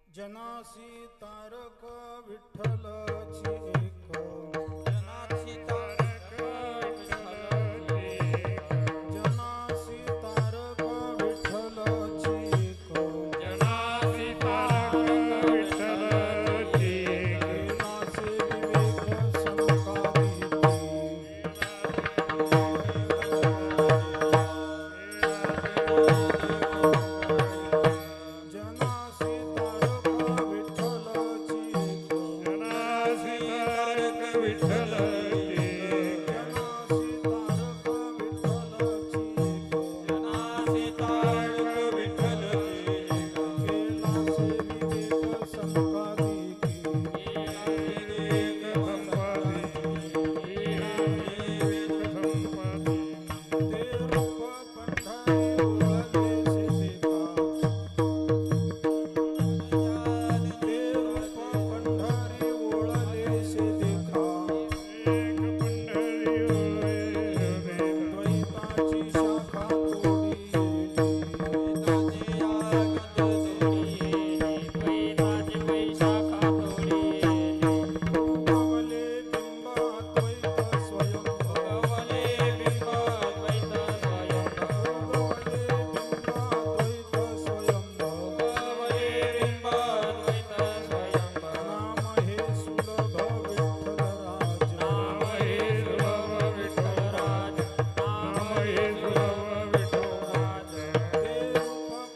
जनासी तारक विठ्ठलची एक जनासी तारक जनासी तारक विठ्ठलची एक जनासी तारक विठ्ठलची नासे विवेक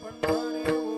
पंढरी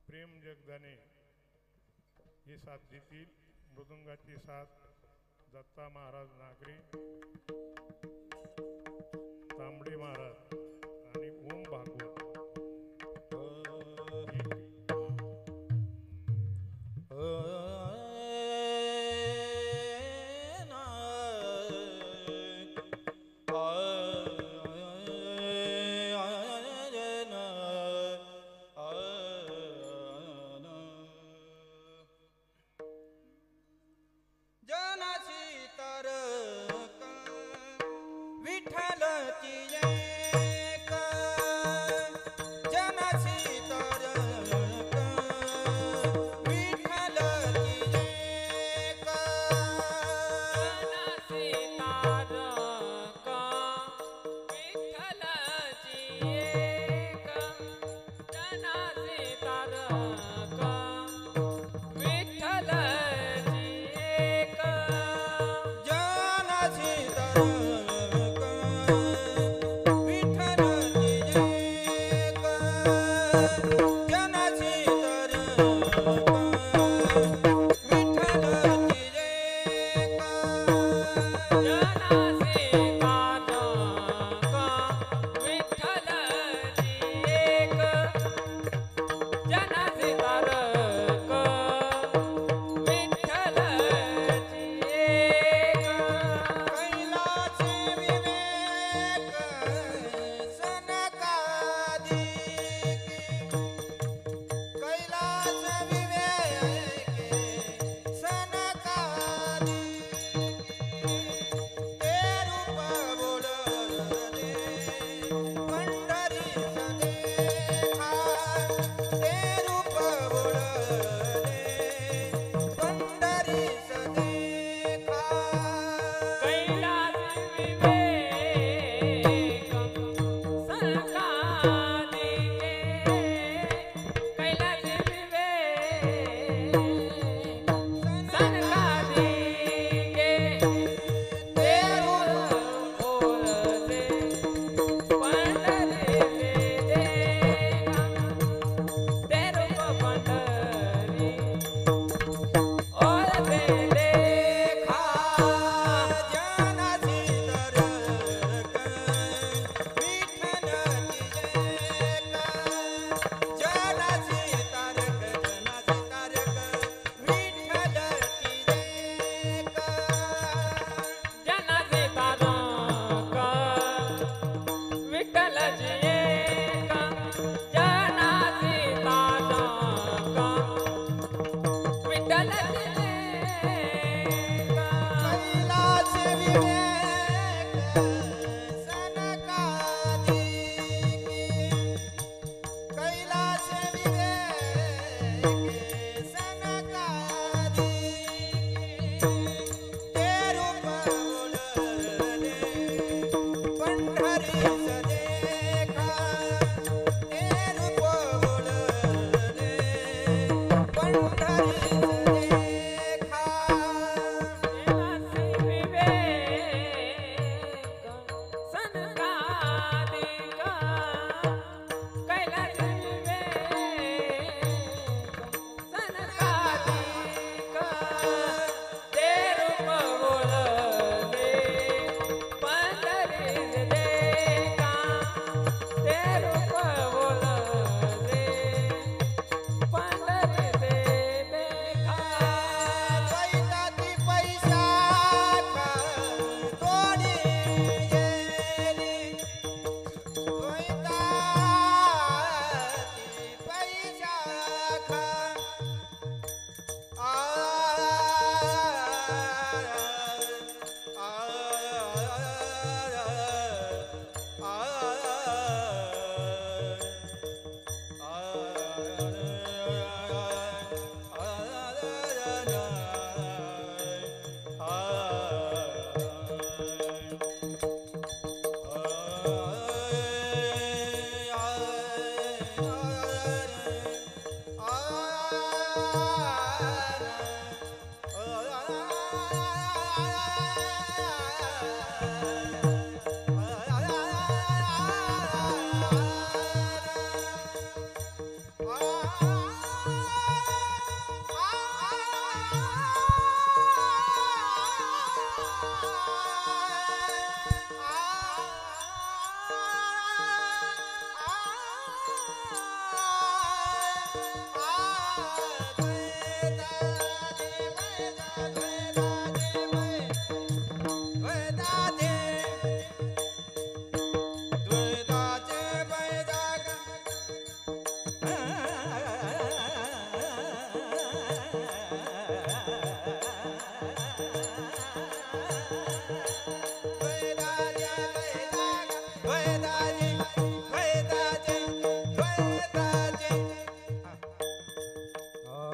प्रेम जगदाने ही साथ देतील. मृदुंगाची साथ दत्ता महाराज नागरे, तांबडे महाराज आणि ओम भागवत.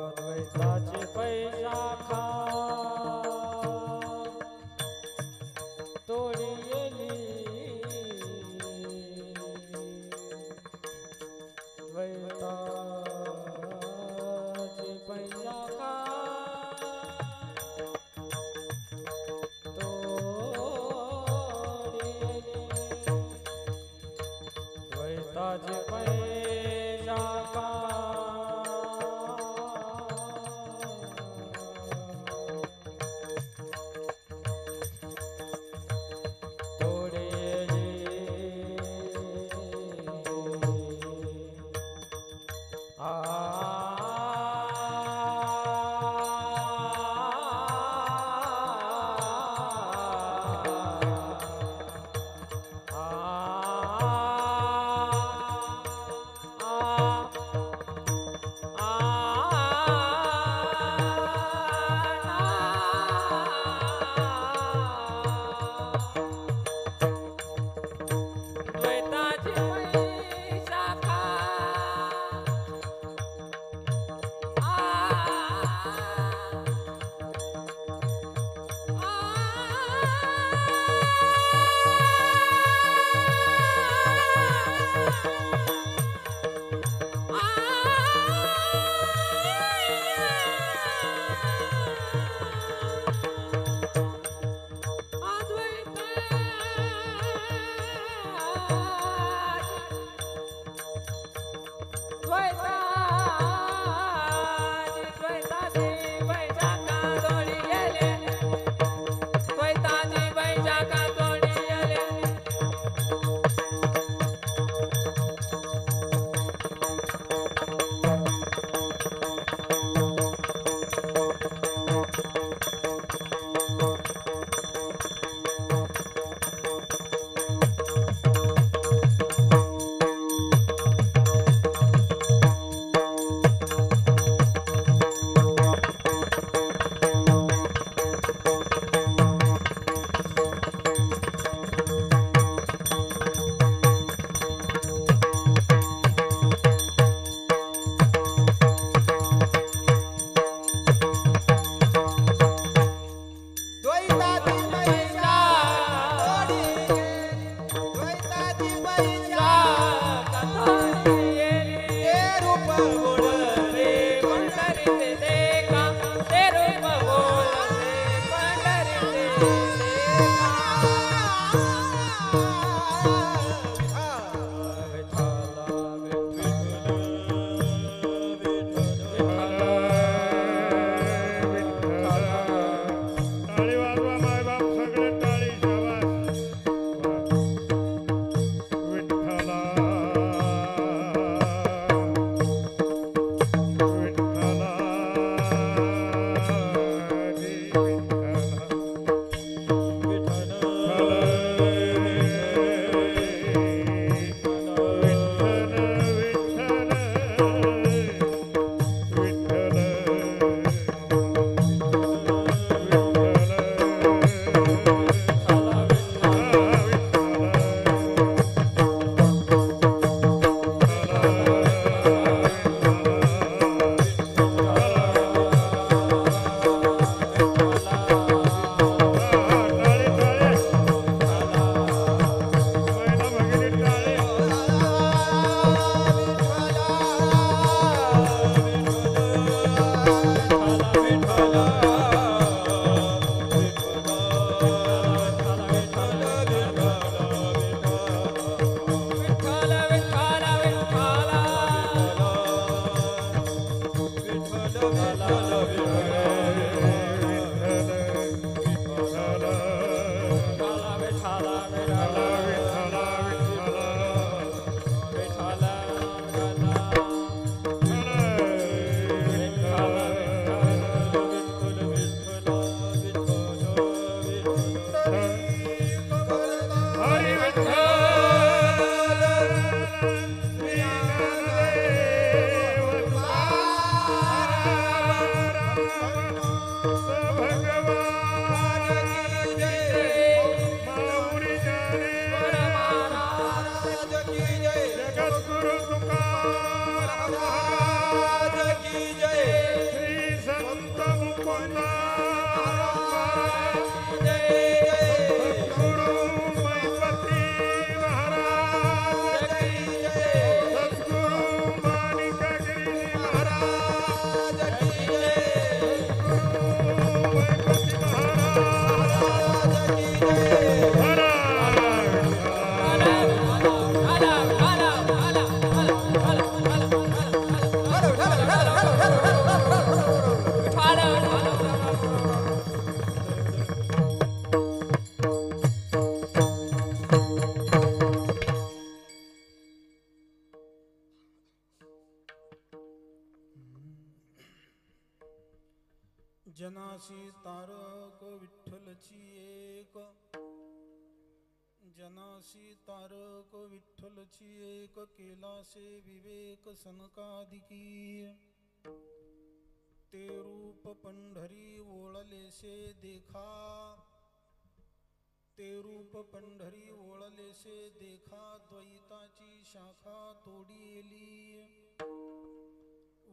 अद्वैताचे पैसा खा तोडी येली द्वैताचे पैसा खा तोडी येली द्वैताचे पैसा खा जनासी तारक विठ्ठलची एक, जनासी तारक विठ्ठलची एक, केलासे विवेक सनकादिकी, ते रूप पंढरी ओळलेसे देखा, ते रूप पंढरी ओळलेसे देखा, द्वैताची शाखा तोडीली,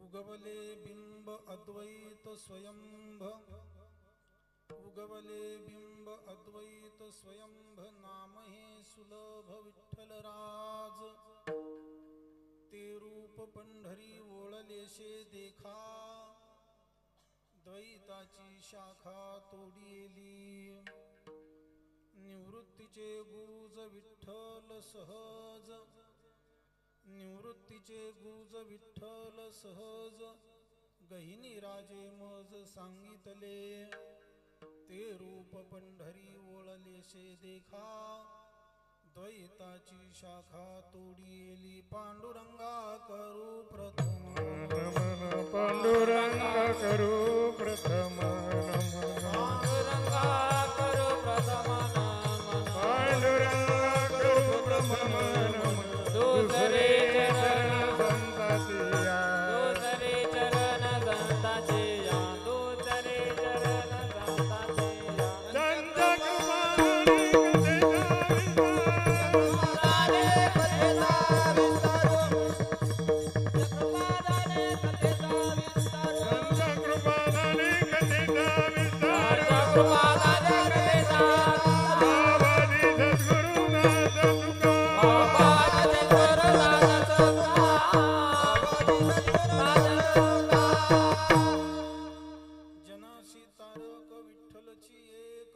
उगवले बिंब अद्वैत स्वयंभ, उगवले बिंब अद्वैत स्वयंभ, नाम हे सुलभ विठ्ठलराज, ते रूप पंढरी ओळलेसे देखा, द्वैताची शाखा तोडीली, निवृत्तीचे गुज विठ्ठल सहज, निवृत्तीचे गुज विठ्ठल सहज, गहिनी राजे मज सांगितले, ते रूप पंढरी ओळलेसे देखा, द्वैताची शाखा तोडीली, पांडुरंगा करू प्रथम पांडुरंगा करू प्रथम नमन, पांडुरंगा करो प्रथम नमन, पांडुरंगा करू प्रथम नमन, दुसरे चरण संताची या, दुसरे चरण संताचे या, दुसरे चरण संताचे या, त्यांच्या कृपाने कथेचा विस्तार, कृपादाने कथेचा बाबाजी सद्गुरुनाथ तुका, बाबाजी सद्गुरुनाथ तुका, जनासी तारक विठ्ठलची एक,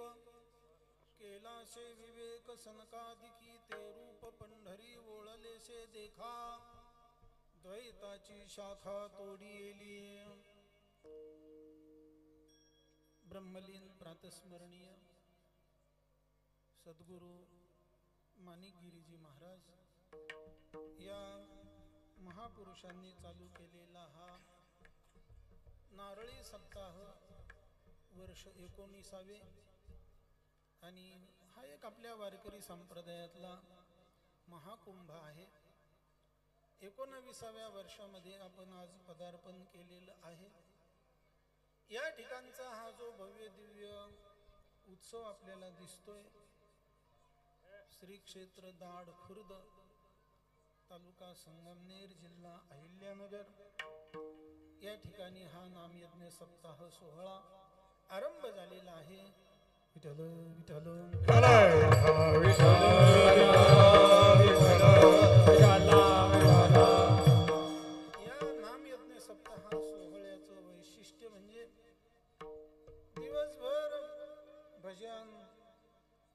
केलासे विवेक सनकादिकी, ते रूप पंढरी ओळलेसे देखा, द्वैताची शाखा तोडीली, ब्रह्मलीन प्रातस्मरणीय सद्गुरु माणिकगिरीजी महाराज या महापुरुषांनी चालू केलेला हा नारळी सप्ताह वर्ष 19वे, आणि हा एक आपल्या वारकरी संप्रदायातला महाकुंभ आहे. 19व्या वर्षामध्ये आपण आज पदार्पण केलेलं आहे. या ठिकाणचा हा जो भव्य दिव्य उत्सव आपल्याला दिसतोय, श्री क्षेत्र दाड खुर्द, तालुका संगमनेर, जिल्हा अहिल्यानगर, या ठिकाणी हा नामयज्ञ सप्ताह सोहळा आरंभ झालेला आहे. विठ्ठल विठ्ठल या नामयज्ञ सप्ताह सोहळ्याचं वैशिष्ट्य म्हणजे दिवसभर भजन,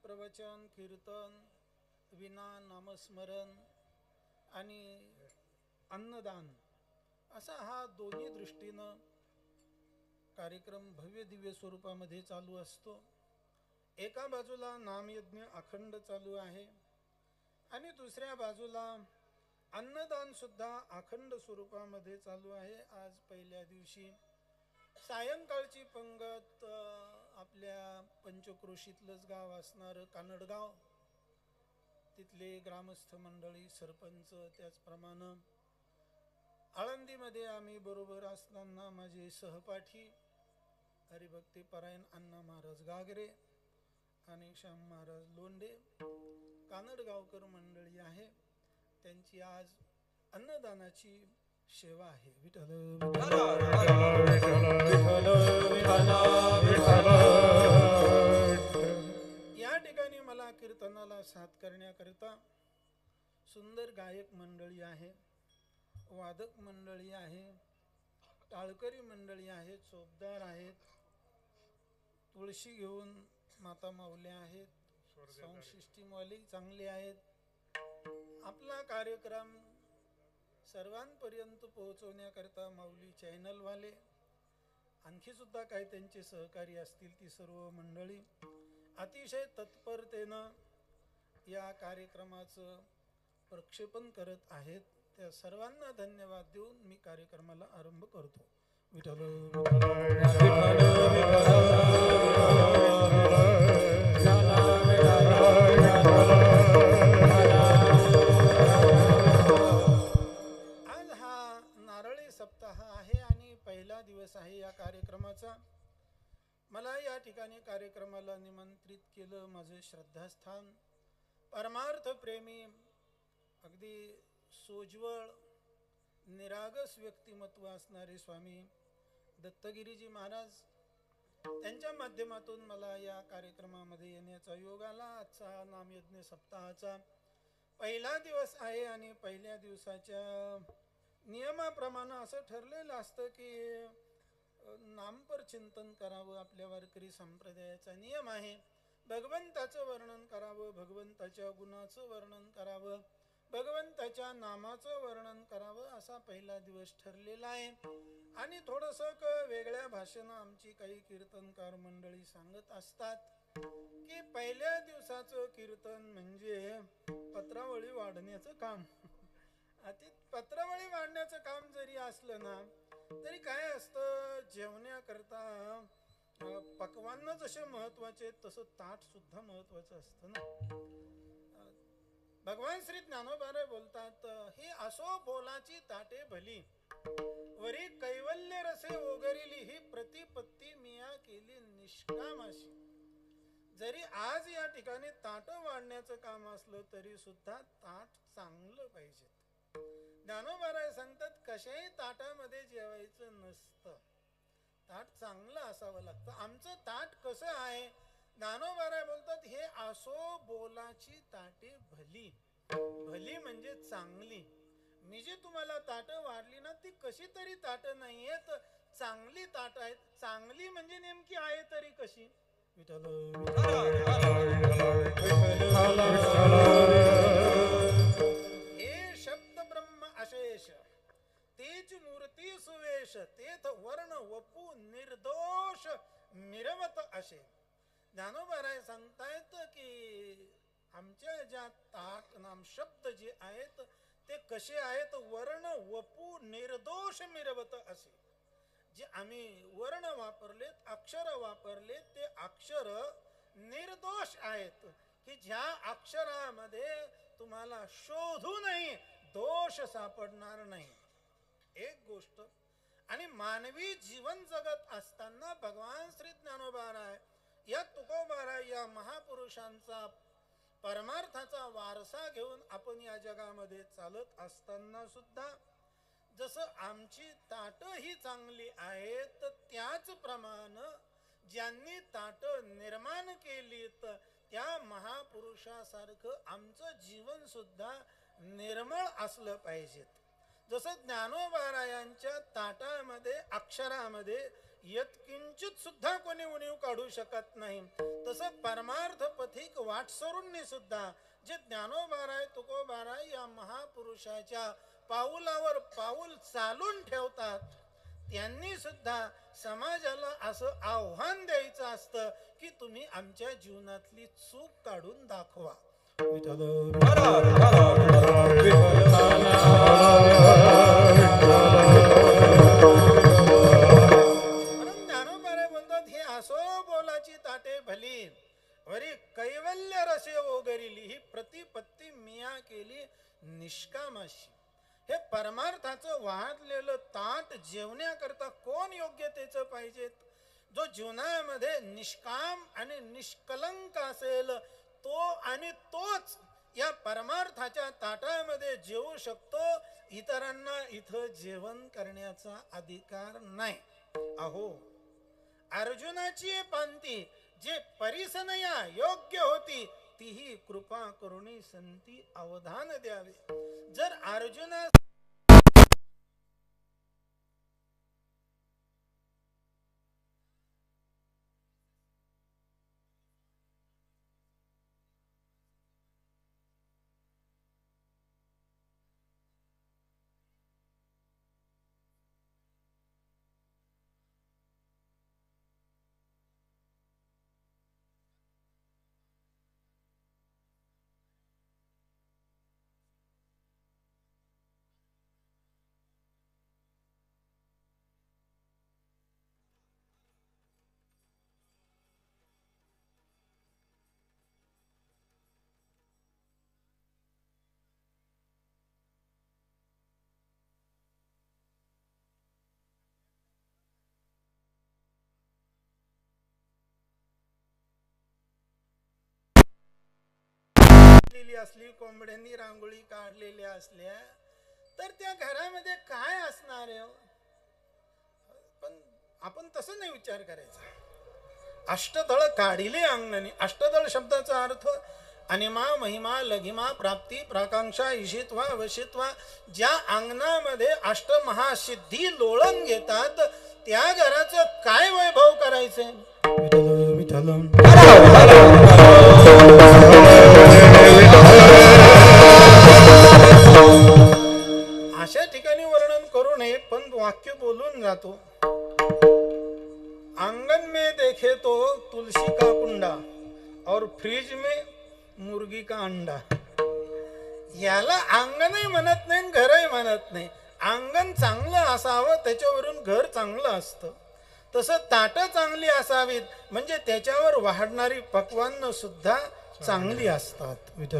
प्रवचन, कीर्तन, विना नामस्मरण आणि अन्नदान असा हा दोन्ही दृष्टीनं कार्यक्रम भव्य दिव्य स्वरूपामध्ये चालू असतो. एका बाजूला नामयज्ञ अखंड चालू आहे आणि दुसऱ्या बाजूला अन्नदान सुद्धा अखंड स्वरूपामध्ये चालू आहे. आज पहिल्या दिवशी सायंकाळची पंगत आपल्या पंचक्रोशीतलंच गाव असणारं कानडगाव, तिथले ग्रामस्थ मंडळी, सरपंच, त्याचप्रमाणे आळंदीमध्ये आम्ही बरोबर असताना माझे सहपाठी हरिभक्ती परायण अण्णा महाराज गागरे आणि श्याम महाराज लोंढे, कानडगावकर मंडळी आहे. त्यांची आज अन्नदानाची सेवा आहे. विठ्ठल या ठिकाणी मला कीर्तनाला साथ करण्याकरिता सुंदर गायक मंडळी आहे, वादक मंडळी आहे, टाळकरी मंडळी आहेत, चोपदार आहेत, तुळशी घेऊन माता माऊल्या आहेत, साऊंड सिस्टीमवाले चांगले आहेत. आपला कार्यक्रम सर्वांपर्यंत पोहोचवण्याकरता माऊली चॅनलवाले, आणखी सुद्धा काही त्यांचे सहकारी असतील, ती सर्व मंडळी अतिशय तत्परतेनं या कार्यक्रमाचं प्रक्षेपण करत आहेत. त्या सर्वांना धन्यवाद देऊन मी कार्यक्रमाला आरंभ करतो. आज हा नारळी सप्ताह आहे आणि पहिला दिवस आहे या कार्यक्रमाचा. मला या ठिकाणी कार्यक्रमाला निमंत्रित केलं माझे श्रद्धास्थान, परमार्थ प्रेमी, अगदी सोज्वळ निरागस व्यक्तिमत्व असणारे स्वामी दत्तगिरीजी महाराज, त्यांच्या माध्यमातून मला या कार्यक्रमामध्ये येण्याचा योग आला. आजचा नामयज्ञ सप्ताहाचा पहिला दिवस आहे आणि पहिल्या दिवसाच्या नियमाप्रमाणे असं ठरलेलं असतं की नामपर चिंतन करावं. आपल्या वारकरी संप्रदायाचा नियम आहे. भगवंताचं वर्णन करावं, भगवंताच्या गुणाचं वर्णन करावं, भगवंताच्या नामाचं वर्णन करावं, असा पहिला दिवस ठरलेला आहे. आणि थोडंसं वेगळ्या भाषेनं आमची काही कीर्तनकार मंडळी सांगत असतात की पहिल्या दिवसाचं कीर्तन म्हणजे पत्रावळी वाढण्याचं काम. अति पत्रावळी वाढण्याचं काम जरी असलं ना तरी काय असतं, जेवण्याकरता पक्वान्न जसे महत्वाचे तसं ताट सुद्धा महत्वाचं असतं ना. भगवान श्री ज्ञानोबा बोलतात, हे असो बोलाची ताटे भली, वरी कैवल्य रसे ओगरिली, ही प्रतिपत्ती मिया केली निष्कामाशी. जरी आज या ठिकाणी ताट वाढण्याचं काम असलं तरी सुद्धा ताट चांगलं पाहिजे. ज्ञानोबा सांगतात, कशाही ताटामध्ये जेवायचं नसतं, ताट चांगलं असावं लागतं. आमचं ताट कसं आहे, ज्ञानोबा बोलतात, हे असो बोलाची ताटे भली. भली म्हणजे चांगली. मी जी तुम्हाला ताट वाढली ना ती कशी तरी ताट नाहीयेत, चांगली ताट आहेत. चांगली म्हणजे नेमकी आहे तरी कशी. हे शब्द ब्रह्म अशेष, तेच मूर्ती सुवेश, तेथ वर्ण वपू निर्दोष मिरवत असे. ज्ञानोबा सांगतायत की आमच्या ज्या ताट नाम शब्द जे आहेत ते कसे आहेत, वर्ण वपू निर्दोष मिरवत असे. जे आम्ही वर्ण वापरलेत, अक्षर वापरलेत, ते अक्षर निर्दोष आहेत की ज्या अक्षरामध्ये तुम्हाला शोधूनही दोष सापडणार नाही. एक गोष्ट. आणि मानवी जीवन जगत असताना भगवान श्री ज्ञानोबा या तुकोबा या महापुरुषांचा परमार्थाचा वारसा घेऊन आपण या जगामध्ये चालत असताना सुद्धा जसं आमची ताट ही चांगली आहेत, त्याचप्रमाणे ज्यांनी ताट निर्माण केलीत त्या महापुरुषासारखं आमचं जीवन सुद्धा निर्मळ असलं पाहिजे. जसं ज्ञानोबा यांच्या ताटामध्ये अक्षरामध्ये यत्किंचित सुद्धा कोणी उणीव काढू शकत नाही, तसं परमार्थ पथिक वाटसरूंनी सुद्धा जे ज्ञानोबा तुकोबा या महापुरुषाच्या पाऊलावर पाऊल चालून ठेवतात त्यांनी सुद्धा समाजाला असं आव्हान द्यायचं असतं की तुम्ही आमच्या जीवनातली चूक काढून दाखवा. म्हणून ज्ञानोबा बोलतात, हे असो बोलाची ताटे भली वरी कैवल्य रसे ओगरिली, ही प्रतिपत्ती मिया केली निष्कामाशी. हे परमार्थाचं वाढलेलं ताट जेवण्याकरता कोण योग्यतेचं पाहिजे? जो जीवनामध्ये निष्काम आणि निष्कलंक असेल तो आणि तोच या परमार्थाच्या ताटामध्ये जेवू शकतो. इतरांना इथं जेवण करण्याचा अधिकार नाही. अहो, अर्जुनाची पंक्ती जे परिसनया योग्य होती तीही कृपा करुणी संती अवधान द्यावे. जर अर्जुना असली, कोंबड्यांनी रांगोळी काढलेल्या असल्या तर त्या घरामध्ये काय असणार आहे? पण आपण तसं नाही विचार करायचा. अष्टदळ काढिले अंगणी. अष्टदळ शब्दाचा अर्थ अनिमा महिमा लघिमा प्राप्ती प्राकांक्षा ईशित्वा वशित्वा. ज्या अंगणामध्ये अष्टमहासिद्धी लोळण घेतात त्या घराचं काय वैभव करायचंय? अशा ठिकाणी वर्णन करू नये, पण वाक्य बोलून जातो. आंगन में देखे तो तुलसी का कुंडा और फ्रिज में मुर्गी का अंडा. याला अंगणही म्हणत नाही, घरही म्हणत नाही. अंगण चांगलं असावं त्याच्यावरून घर चांगलं असतं. तसं ताट चांगली असावीत म्हणजे त्याच्यावर वाढणारी पक्वान्न सुद्धा चांगली असतात. भगवान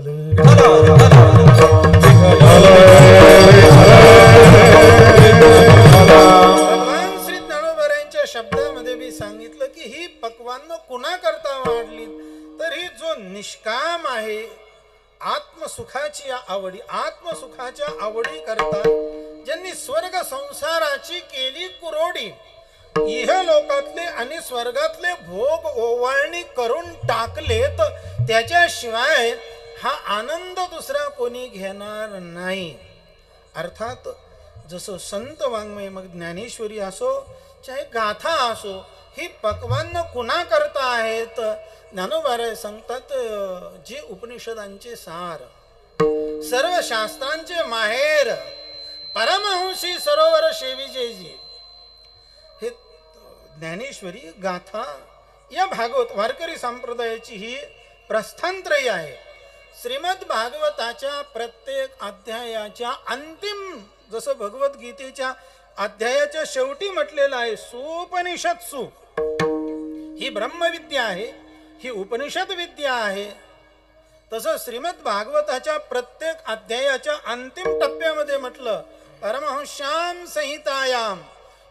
श्री ज्ञानोबा शब्दामध्ये मी सांगितलं की ही पक्वान्न कुणा करता वाढली? तर ही जो निष्काम आहे, आत्मसुखाची आवडी, आत्मसुखाच्या आवडी करता ज्यांनी स्वर्ग संसाराची केली कुरोडी, इह लोकातले आणि स्वर्गातले भोग ओवाळणी करून टाकलेत, त्याच्याशिवाय हा आनंद दुसरा कोणी घेणार नाही. अर्थात जसं संत वाङ्मय, मग ज्ञानेश्वरी असो चाहे गाथा असो, ही पक्वान्न कुणा करता आहेत? ज्ञानोबा सांगतात, जे उपनिषदांचे सार, सर्व शास्त्रांचे माहेर, परमहंसी सरोवर सेविजेजी. हे ज्ञानेश्वरी गाथा या भागवत वारकरी संप्रदायाची ही प्रस्थानत्रयी आहे. श्रीमद भागवताच्या प्रत्येक अध्यायाच्या अंतिम, जसं भगवद्गीतेच्या अध्यायाच्या शेवटी म्हटलेलं आहे, सुपनिषत्सु. ही ब्रह्मविद्या आहे, ही उपनिषद विद्या आहे. तसं श्रीमद भागवताच्या प्रत्येक अध्यायाच्या अंतिम टप्प्यामध्ये म्हटलं, परमहंस्याम संहितायाम.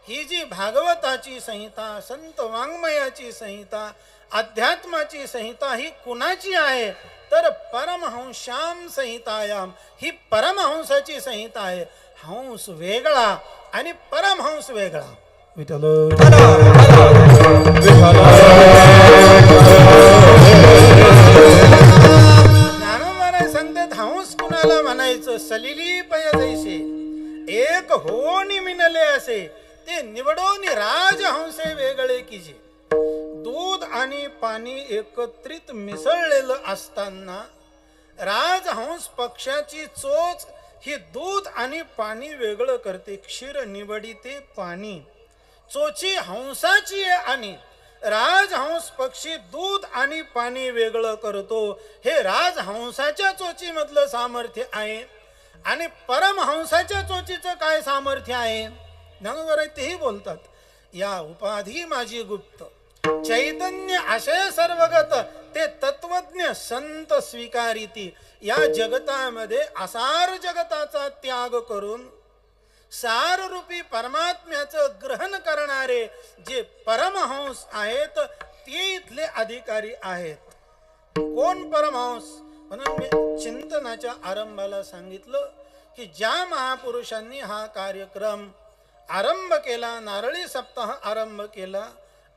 ही जी भागवताची संहिता, संत वाङ्मयाची संहिता, अध्यात्माची संहिता ही कुणाची आहे? तर परमहंस्याम संहितायाम. ही परमहंसाची संहिता आहे. हंस वेगळा आणि परमहंस वेगळा. विठ्ठल ज्ञानोबा सांगतात, हंस कुणाला म्हणायचं? सलिली पय जैसे एक होणी मिनले असे, ते निवडोनी राजहंसे वेगळे कीजे. दूध आणि पाणी एकत्रित मिसळलेलं असताना राजहंस पक्षाची चोच ही दूध आणि पाणी वेगळं करते. क्षीर निवडिते पाणी चोची हंसाची आहे आणि राजहंस पक्षी दूध आणि पाणी वेगळं करतो. हे राजहंसाच्या चोचीमधलं सामर्थ्य आहे. आणि परमहंसाच्या चोचीचं काय सामर्थ्य आहे? ज्ञानोबा तेही बोलतात, या उपाधी माझी गुप्त, चैतन्य आशय सर्वगत, ते तत्वज्ञ संत स्वीकारिती. या जगतामध्ये असार जगताचा त्याग करून सार रूपी परमात्म्याचं ग्रहण करणारे जे परमहंस आहेत ते इथले अधिकारी आहेत. कोण परमहंस? म्हणून मी चिंतनाच्या आरंभाला सांगितलं की ज्या महापुरुषांनी हा कार्यक्रम आरंभ केला, नारळी सप्ताह आरंभ केला,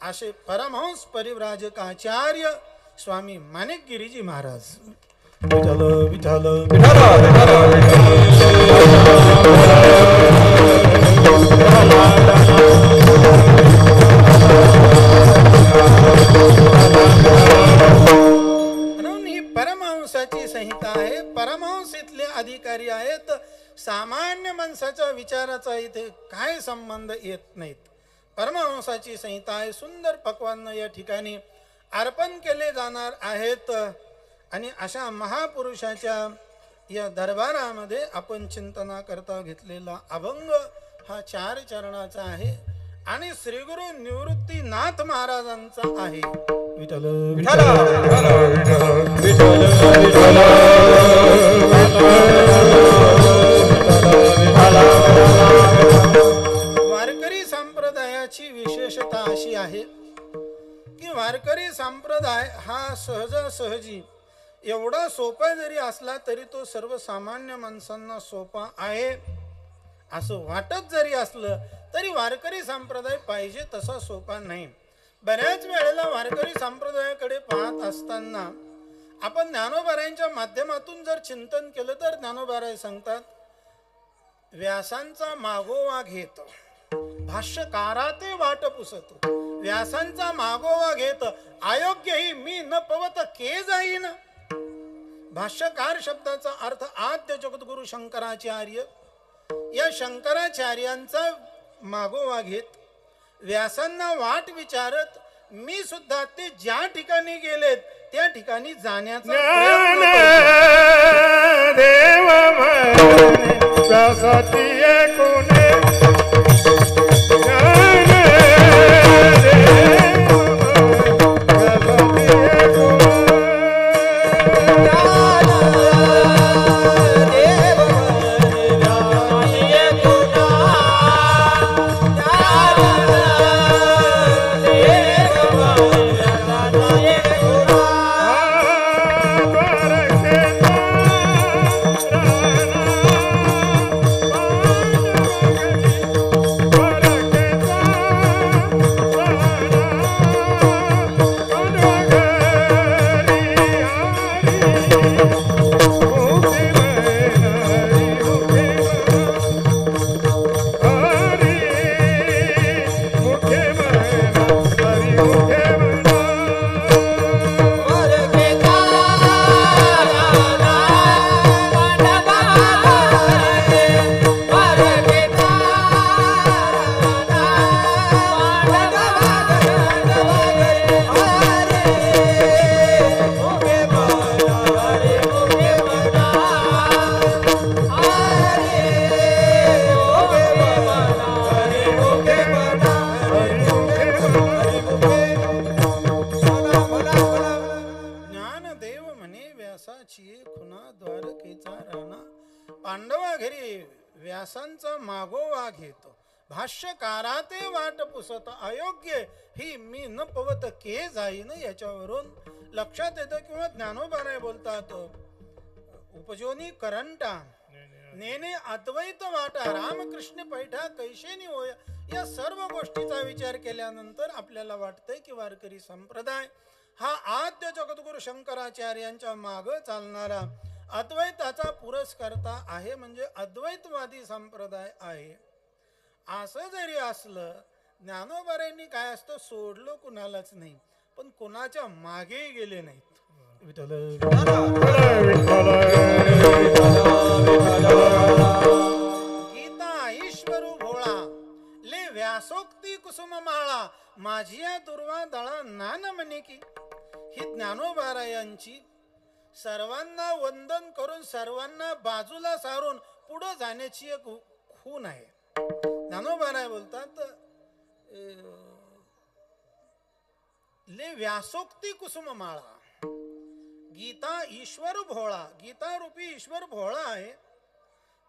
असे परमहंस परिव्राजक आचार्य स्वामी माणिकगिरीजी महाराज. विठ्ठल विठ्ठल म्हणून ही परमहंसाची संहिता आहे. परमहंस इथले अधिकारी आहेत. सामान्य माणसाच्या विचाराचा इथे काय संबंध येत नाहीत. परमहंसाची संहिता आहे. सुंदर पक्वान्न या ठिकाणी अर्पण केले जाणार आहेत. आणि अशा महापुरुषाच्या या दरबारामध्ये आपण चिंतना करता घेतलेला अभंग हा 4 चरणाचा आहे आणि श्री गुरु निवृत्तीनाथ महाराजांचा आहे. विठ्ठल विठ्ठल वारकरी संप्रदायाची विशेषता अशी आहे की वारकरी संप्रदाय हा सहजासहजी एवढा सोपा जरी असला तरी तो सर्वसामान्य माणसांना सोपा आहे असं वाटत जरी असलं तरी वारकरी संप्रदाय पाहिजे तसा सोपा नाही. बऱ्याच वेळेला वारकरी संप्रदायाकडे पाहत असताना आपण ज्ञानोबारायांच्या माध्यमातून जर चिंतन केलं तर ज्ञानोबाराय सांगतात, व्यासांचा मागोवा घेत भाष्यकारा ते वाट पुसतो. व्यासांचा मागोवा घेत अयोग्य ही मी न पवत के जाईन. भाष्यकार शब्दाचा अर्थ आद्य जगद्गुरु शंकराचार्य. या शंकराचार्यांचा मागोवा घेत व्यासांना वाट विचारत मी सुद्धा ते ज्या ठिकाणी गेलेत त्या ठिकाणी जाण्याचा देव व्यासाची कोणे पांडवा घरी व्यासांचा मागोवा घेतो. भाष्यकारा ते वाट पुसत अयोग्य ही मी न पवत के जाईन. याच्यावरून लक्षात येतं किंवा ज्ञानोबाराय बोलतात, उपजोनी करंटा नेने अद्वैत वाटा रामकृष्ण पैठा कैशेनी होय. या सर्व गोष्टीचा विचार केल्यानंतर आपल्याला वाटतंय की वारकरी संप्रदाय हा आद्य जगद्गुरु शंकराचार्यांच्या माग चालणारा अद्वैताचा पुरस्कर्ता आहे, म्हणजे अद्वैतवादी संप्रदाय आहे. असं जरी असलं ज्ञानोबारायांनी काय असतं सोडलं कुणालाच नाही, पण कुणाच्या मागेही गेले नाहीत. गीता ईश्वरू भोळा ले व्यासोक्ती कुसुम म्हणे की ही ज्ञानोबारायांची सर्वांना वंदन करून सर्वांना बाजूला सारून पुढे जाण्याची एक खून आहे. ज्ञानोबाराय बोलतात ले व्यासोक्ती कुसुम माळा, गीता ईश्वर भोळा, गीता रूपी ईश्वर भोळा आहे.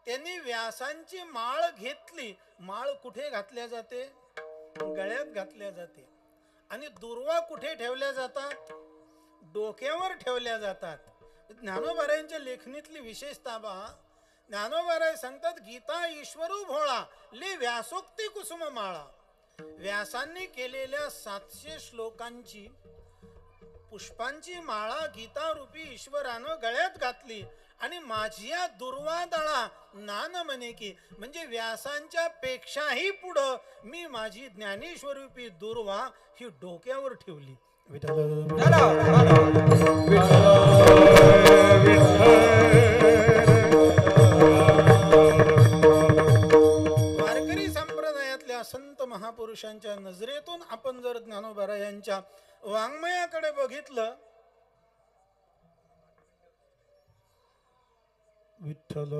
त्यांनी व्यासांची माळ घेतली. माळ कुठे घातल्या जाते? गळ्यात घातल्या जाते. आणि दुर्वा कुठे ठेवल्या जातात? डोक्यावर ठेवल्या जातात. ज्ञानोबारायांच्या लेखणीतली विशेषता पहा. ज्ञानोबाराय सांगतात गीता ईश्वरू भोळा ले व्यासोक्ती कुसुम माळा. व्यासांनी केलेल्या 700 श्लोकांची पुष्पांची माळा गीता रूपी ईश्वरानं गळ्यात घातली आणि माझ्या दुर्वादळा नान म्हणे की, म्हणजे व्यासांच्या पेक्षाही पुढं मी माझी ज्ञानेश्वरूपी दुर्वा ही डोक्यावर ठेवली. वारकरी संप्रदायातल्या संत महापुरुषांच्या नजरेतून आपण जर ज्ञानोबारायांच्या वाङ्मयाकडे बघितलं, विठ्ठल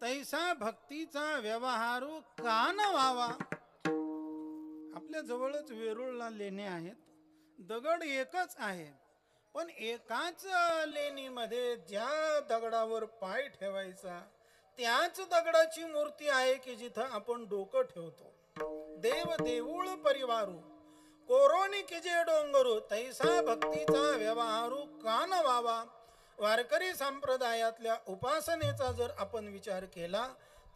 तैसा भक्तीचा व्यवहारू कान व्हावा. आपल्या जवळच वेरूळला लेणे आहेत. दगड एकच आहे, पण एकाच लेणीमध्ये ज्या दगडावर पाय ठेवायचा त्याच दगडाची मूर्ती आहे की जिथं आपण डोकं ठेवतो. देव देऊळ परिवारू कोरोनी किजे डोंगरू तैसा भक्तीचा व्यवहारू कान व्हावा. वारकरी संप्रदायातल्या उपासनेचा जर आपण विचार केला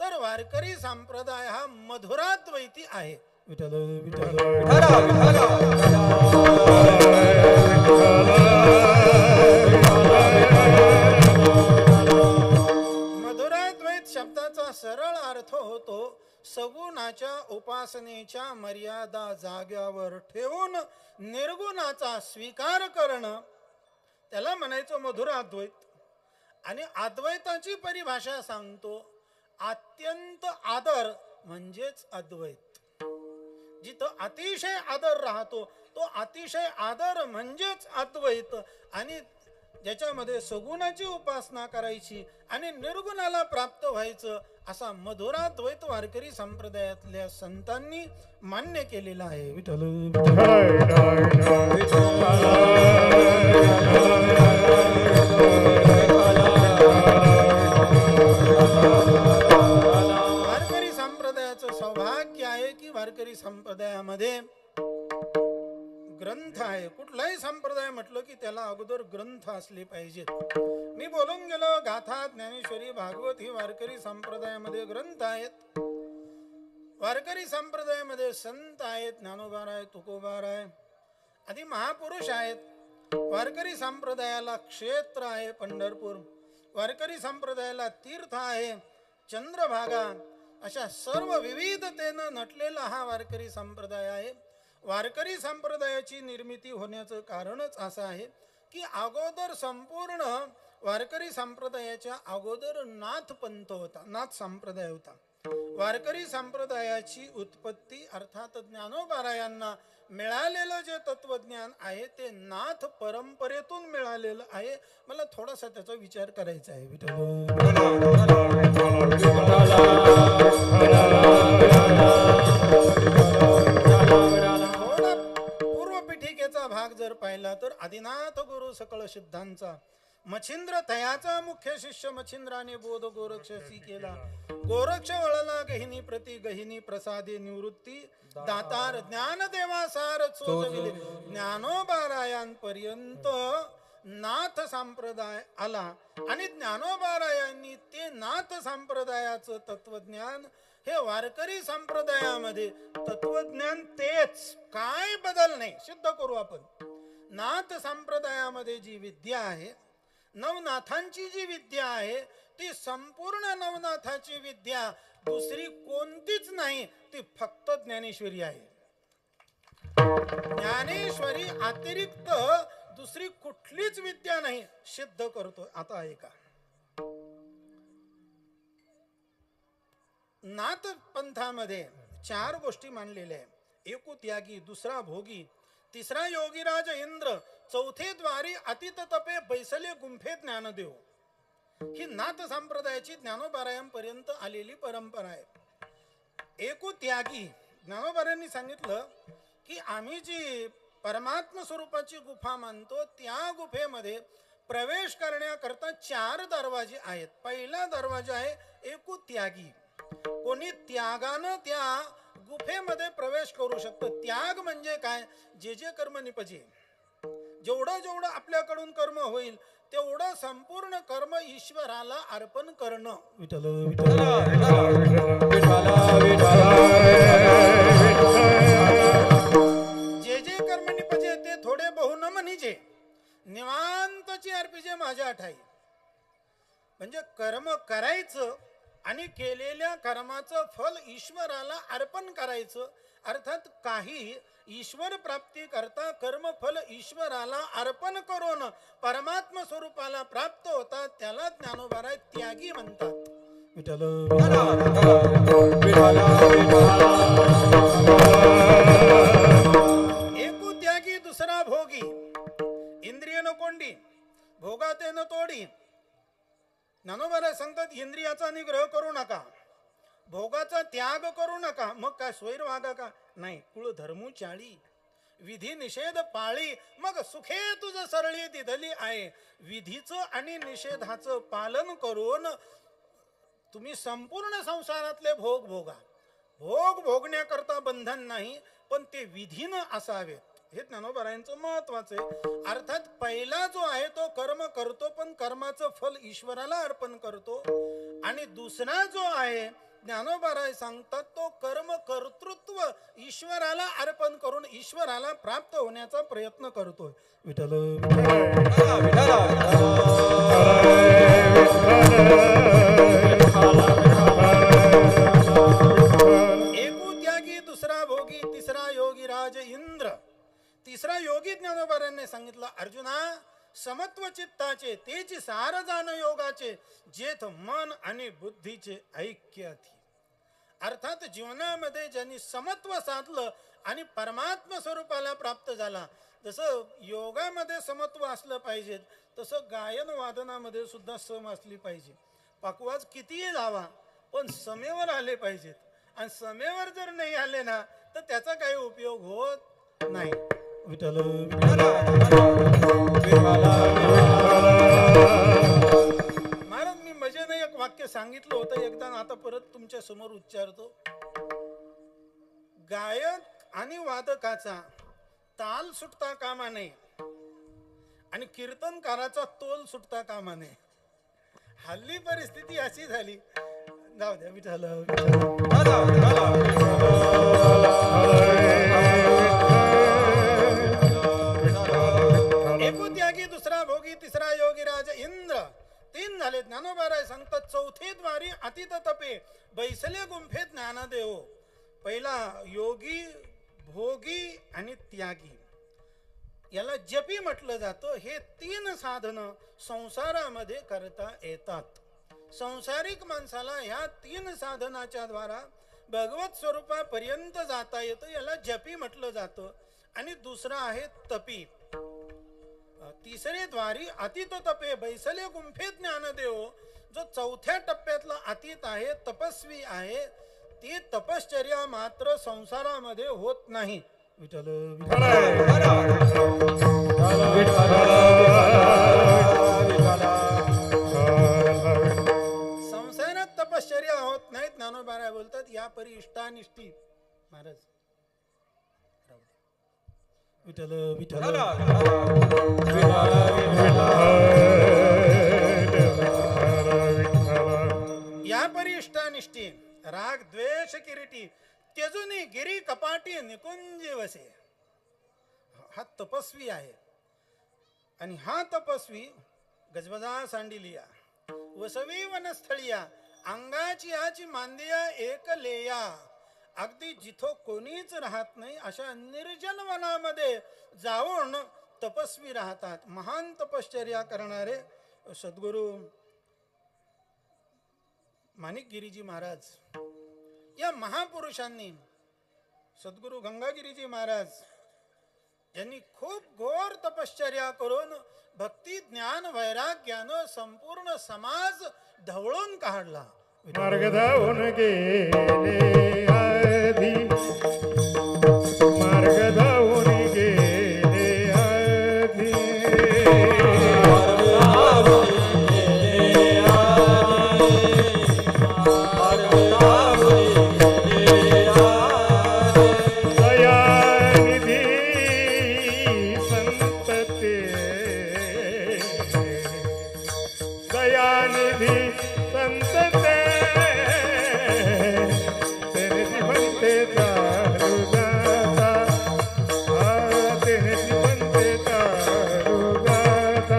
तर वारकरी संप्रदाय हा मधुराद्वैती आहे. विठ्ठल विठ्ठल मधुराद्वैत शब्दाचा सरळ अर्थ होतो सगुणाच्या उपासनेच्या मर्यादा जाग्यावर ठेवून निर्गुणाचा स्वीकार करणं, त्याला म्हणायचं मधुराद्वैत. आणि अद्वैताची परिभाषा सांगतो, अत्यंत आदर म्हणजेच अद्वैत. जिथं अतिशय आदर राहतो तो अतिशय आदर म्हणजेच अद्वैत. आणि ज्याच्यामध्ये सगुणाची उपासना करायची आणि निर्गुणाला प्राप्त व्हायचं असा मधुराद्वैत वारकरी संप्रदायातल्या संतांनी मान्य केलेला आहे. विठ्ठल वारकरी संप्रदायाचं सौभाग्य आहे की वारकरी संप्रदायामध्ये ग्रंथ आहे. कुठलाही संप्रदाय म्हटलं की त्याला अगोदर ग्रंथ असले पाहिजेत. मी बोलून गेलो गाथा ज्ञानेश्वरी भागवत ही वारकरी संप्रदायामध्ये ग्रंथ आहेत. वारकरी संप्रदायामध्ये संत आहेत, ज्ञानोबाराय तुकोबाराय आदी महापुरुष आहेत. वारकरी संप्रदायाला क्षेत्र आहे पंढरपूर, वारकरी संप्रदायाला तीर्थ आहे चंद्रभागा. अशा सर्व विविधतेनं नटलेला हा वारकरी संप्रदाय आहे. वारकरी संप्रदायाची निर्मिती होण्याचं कारणच असं आहे की अगोदर संपूर्ण वारकरी संप्रदायाच्या अगोदर नाथ पंथ होता, नाथ संप्रदाय होता. वारकरी संप्रदायाची उत्पत्ती अर्थात ज्ञानोबारायांना मिळालेलं जे तत्वज्ञान आहे ते नाथ परंपरेतून मिळालेलं आहे. मला थोडासा त्याचा विचार करायचा आहे. थोडा पूर्व पीठिकेचा भाग जर पाहिला तर आदिनाथ गुरु सकळ सिद्धांचा मच्छिंद्र तयाचा मुख्य शिष्य मच्छिंद्राने बोध गोरक्षसी केला. गोरक्ष वळला गहिनी प्रति गहिनी प्रसादे निवृत्ती दातार ज्ञान देवासार चोजविले. ज्ञानोबारायांपर्यंत नाथ संप्रदाय आला आणि ज्ञानोबारायांनी ते नाथ संप्रदायाचं तत्वज्ञान हे वारकरी संप्रदायामध्ये तत्वज्ञान तेच, काय बदल नाही. सिद्ध करू आपण. नाथ संप्रदायामध्ये जी विद्या आहे, नवनाथांची जी विद्या आहे, ती संपूर्ण नवनाथाची विद्या दुसरी कोणतीच नाही, ती फक्त ज्ञानेश्वरी आहे. ज्ञानेश्वरी अतिरिक्त दुसरी कुठलीच विद्या नाही. सिद्ध करतो आता ऐका. नाथ पंथामध्ये 4 गोष्टी मानलेल्या आहेत. एकू त्यागी, दुसरा भोगी, तिसरा योगीराज इंद्र, चौथे द्वारी अतित तपे बैसले गुंफे ज्ञानदेव. ही नाथ संप्रदायाची ज्ञानोबारायांपर्यंत आलेली परंपरा आहे. एकू त्यागी, ज्ञानोबारायांनी सांगितलं की आम्ही जी परमात्म स्वरूपाची गुफा मानतो, त्या गुफेमध्ये प्रवेश करण्याकरता 4 दरवाजे आहेत. पहिला दरवाजा आहे एकू त्यागी. कोणी त्यागानं त्या गुफेमध्ये प्रवेश करू शकतं. त्याग म्हणजे काय? जे जे कर्म निपजे, जेवढं जेवढं आपल्याकडून कर्म होईल तेवढं संपूर्ण कर्म ईश्वराला अर्पण करणं. विठ्ठल जे जे कर्म निपजे ते थोडे बहु न म्हणीजे, निवांतची अर्पिजे माझ्या ठाई. म्हणजे कर्म करायचं आणि केलेल्या कर्माचं फल ईश्वराला अर्पण करायचं. अर्थात काही ईश्वर प्राप्ती करता कर्मफल ईश्वराला अर्पण करून परमात्म स्वरूपाला प्राप्त होतात. त्याला ज्ञानोबाराय त्यागी म्हणतात. विठ्ठल एकू त्यागी, दुसरा भोगी. इंद्रिय न कोंडी, भोगाते न तोडी. ज्ञानोबाराय सांगतात इंद्रियाचा निग्रह करू नका, भोगाचा त्याग करू नका. मग काय स्वैर वागा का? नाही. कुळ धर्मू चाळी, विधी निषेध पाळी, मग सुखे तुझ सरळी दिधली आहे. विधीचं आणि निषेधाचं पालन करून तुम्ही संपूर्ण संसारातले भोग भोगा. भोग भोगण्याकरता बंधन नाही, पण ते विधीनं असावेत. हे ज्ञानोबारायांचं महत्वाचं आहे. अर्थात पहिला जो आहे तो कर्म करतो, पण कर्माचं फल ईश्वराला अर्पण करतो. आणि दुसरा जो आहे ज्ञानोबाराय सांगतात तो कर्म कर्तृत्व ईश्वराला अर्पण करून ईश्वराला प्राप्त होण्याचा प्रयत्न करतोय. विठ्ठल एकू त्यागी, दुसरा भोगी, तिसरा योगीराज इंद्र. तिसरा योगी ज्ञानोबारायांनी सांगितलं अर्जुना, समत्व चित्ताचे तेची सार जाण योगाचे, जेथ मन आणि बुद्धीचे ऐक्य. अर्थात जीवनामध्ये ज्यांनी समत्व साधलं आणि परमात्म स्वरूपाला प्राप्त झाला, जसं योगामध्ये समत्व असलं पाहिजे, तसं गायन वादनामध्ये सुद्धा सम असली पाहिजे. पकवाज कितीही जावा पण समेवर आले पाहिजेत. आणि समेवर जर नाही आले ना तर त्याचा काही उपयोग होत नाही. विठ्ठल महाराज, मी मजेने एक वाक्य सांगितलं होतं एकदा, आता परत तुमच्या समोर उच्चारतो. गायक आणि वादकाचा ताल सुटता कामा नये आणि कीर्तनकाराचा तोल सुटता कामा नये. हल्ली परिस्थिती अशी झाली. जाऊ द्या. विठ्ठल एकू त्यागी, दुसरा भोगी, तिसरा योगीराज इंद्र. 3 झाले. ज्ञानोबाराय सांगतात चौथे द्वारी अतित तपे बैसले गुंफे ज्ञानदेव. पहिला योगी, भोगी आणि त्यागी. याला जपी म्हटलं जातं. हे 3 साधनं संसारामध्ये करता येतात. संसारिक माणसाला ह्या 3 साधनाच्या द्वारा भगवत स्वरूपापर्यंत जाता येतं. याला जपी म्हटलं जातं. आणि दुसरा आहे तपी. तिसरे द्वारी अतीत तपे बैसले गुंफे ज्ञानदेव. जो चौथ्या टप्प्यातला अतीत आहे, तपस्वी आहे, ती तपश्चर्या मात्र संसारामध्ये होत नाही. विठ्ठल ज्ञानोबा बोलतात या परी इष्टानिष्टी महाराज राहू दे. विठ्ठल विठ्ठल या परी इष्टानिष्टी राग द्वेष किरीटी तेजुनी गिरी कपाटी निकुंज वसे. हा तपस्वी आहे आणि हा तपस्वी गजबजा सांडिलिया वसवी वनस्थळिया अंगाची आची मांदिया एक लेया. अगदी जिथं कोणीच राहत नाही अशा निर्जन वनामध्ये जाऊन तपस्वी राहतात. महान तपश्चर्या करणारे सद्गुरू माणिकगिरीजी महाराज या महापुरुषांनी सद्गुरू गंगागिरीजी महाराज यांनी खूप घोर तपश्चर्या करून भक्ती ज्ञान वैराग्यानं संपूर्ण समाज ढवळून काढला. मार्ग धावून गेले आधी मार्ग धावून गेले आधी दयानिधी संत ते दयानिधी संत ते तेरे बनते दारू गाता तेरे बनते दारू गाता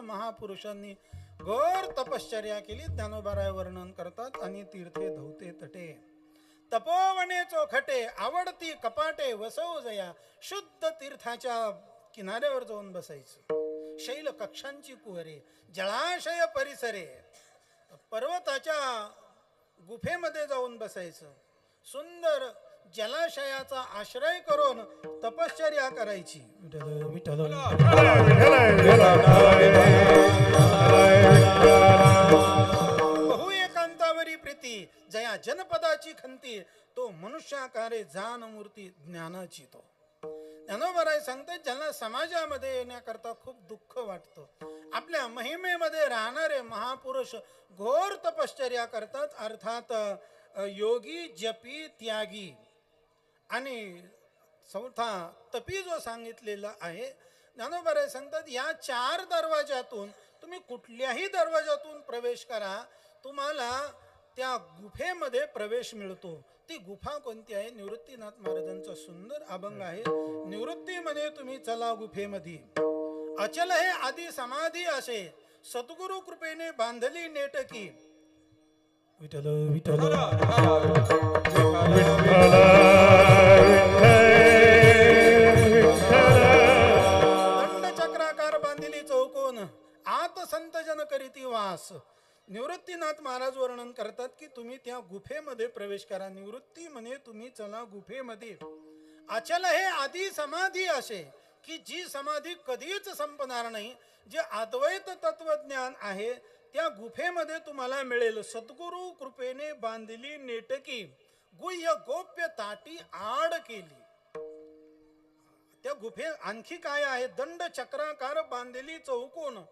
महापुरुषांनी घोर तपश्चर्या केली. ज्ञानोबाराय वर्णन करतात. आणि तीर्थे धवते तटे तपोवने चोखटे आवडती कपाटे वसव जया. शुद्ध तीर्थाच्या किनाऱ्यावर जाऊन बसायचं. शैल कक्षांची कुहरे जळाशय परिसरे पर्वताच्या गुफेमध्ये जाऊन बसायचं. सुंदर जलाशयाचा आश्रय करून तपश्चर्या करायची. विठ्ठल बहु एकांतावरी प्रीती जया जनपदाची खंती तो मनुष्याकारे जान मूर्ती ज्ञानाची. तो ज्ञानोबराय सांगतात ज्यांना समाजामध्ये येण्याकरता खूप दुःख वाटतं आपल्या महिमेमध्ये राहणारे महापुरुष घोर तपश्चर्या करतात. अर्थात योगी जपी त्यागी आणि चौथा तपी जो सांगितलेला आहे. ज्ञानोबराय सांगतात या 4 दरवाजातून तुम्ही कुठल्याही दरवाजातून प्रवेश करा तुम्हाला त्या गुफेमध्ये प्रवेश मिळतो. ती गुफा कोणती आहे? निवृत्तीनाथ महाराजांचा सुंदर अभंग आहे. निवृत्तीमध्ये तुम्ही चला गुफेमध्ये अचल हे आधी समाधी असे सद्गुरु कृपेने बांधली नेटकी. विठ्ठल विठ्ठल दंडचक्राकार बांधिली चौकोन आत संत जन करीती वास. निवृत्तीनाथ महाराज वर्णन करतात की तुम्ही त्या गुफेमध्ये प्रवेश करा. निवृत्ती म्हणे तुम्ही चला गुफेमध्ये. अचल हे आधी समाधी असे की जी समाधी कधीच संपणार नाही. जे अद्वैत तत्वज्ञान आहे त्या गुफेमध्ये तुम्हाला मिळेल. सद्गुरु कृपेने बांधली नेटकी गुह्य गोप्य ताटी आड केली. त्या गुफे आणखी काय आहे? दंड चक्राकार बांधली चौकोन.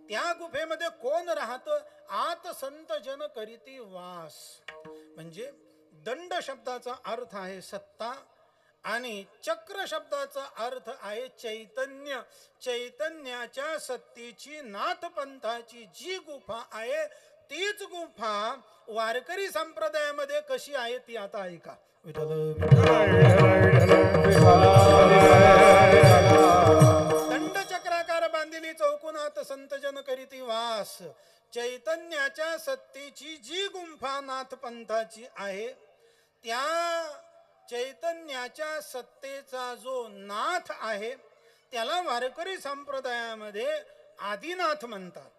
त्या गुफेमध्ये कोण राहत? आत संत जन करीती वास. म्हणजे दंड शब्दाचा अर्थ आहे सत्ता आणि चक्र शब्दाचा अर्थ आहे चैतन्य. चैतन्याच्या सत्तेची नाथपंथाची जी गुफा आहे तीच गुंफा वारकरी संप्रदायामध्ये कशी आहे ती आता ऐका. विठ्ठल दंडचक्राकार बांधिली चौकोनात संतजन करीती वास. चैतन्याच्या सत्तेची जी गुंफा नाथ पंथाची आहे त्या चैतन्याच्या सत्तेचा जो नाथ आहे त्याला वारकरी संप्रदायामध्ये आदिनाथ म्हणतात.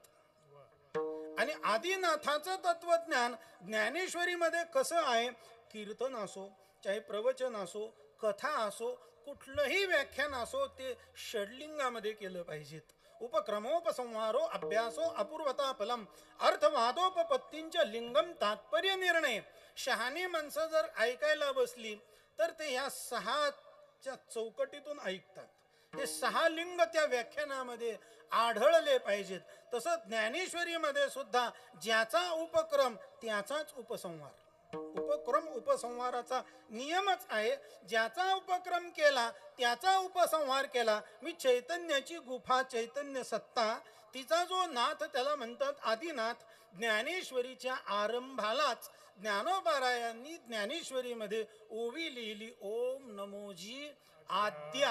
आणि आदिनाथाचं तत्वज्ञान ज्ञानेश्वरीमध्ये कसं आहे, कीर्तन असो, चाहे प्रवचन असो, कथा असो, कुठलंही व्याख्यान असो ते षडलिंगामध्ये केलं पाहिजेत. उपक्रमोपसंहारो अभ्यासो अपूर्वता फलम अर्थवादोपपत्तींच्या लिंगम तात्पर्य निर्णय. शहाणी माणसं जर ऐकायला बसली तर ते ह्या 6च्या चौकटीतून ऐकतात. हे 6 लिंग त्या व्याख्यानामध्ये आढळले पाहिजेत. तसं ज्ञानेश्वरीमध्ये सुद्धा ज्याचा उपक्रम त्याचाच उपसंहार. उपक्रम उपसंहाराचा नियमच आहे. ज्याचा उपक्रम केला त्याचा उपसंहार केला. मी चैतन्याची गुफा, चैतन्य सत्ता, तिचा जो नाथ त्याला म्हणतात आदिनाथ. ज्ञानेश्वरीच्या आरंभालाच ज्ञानोबारायांनी ज्ञानेश्वरीमध्ये ओवी लिहिली, ओम नमोजी आद्या.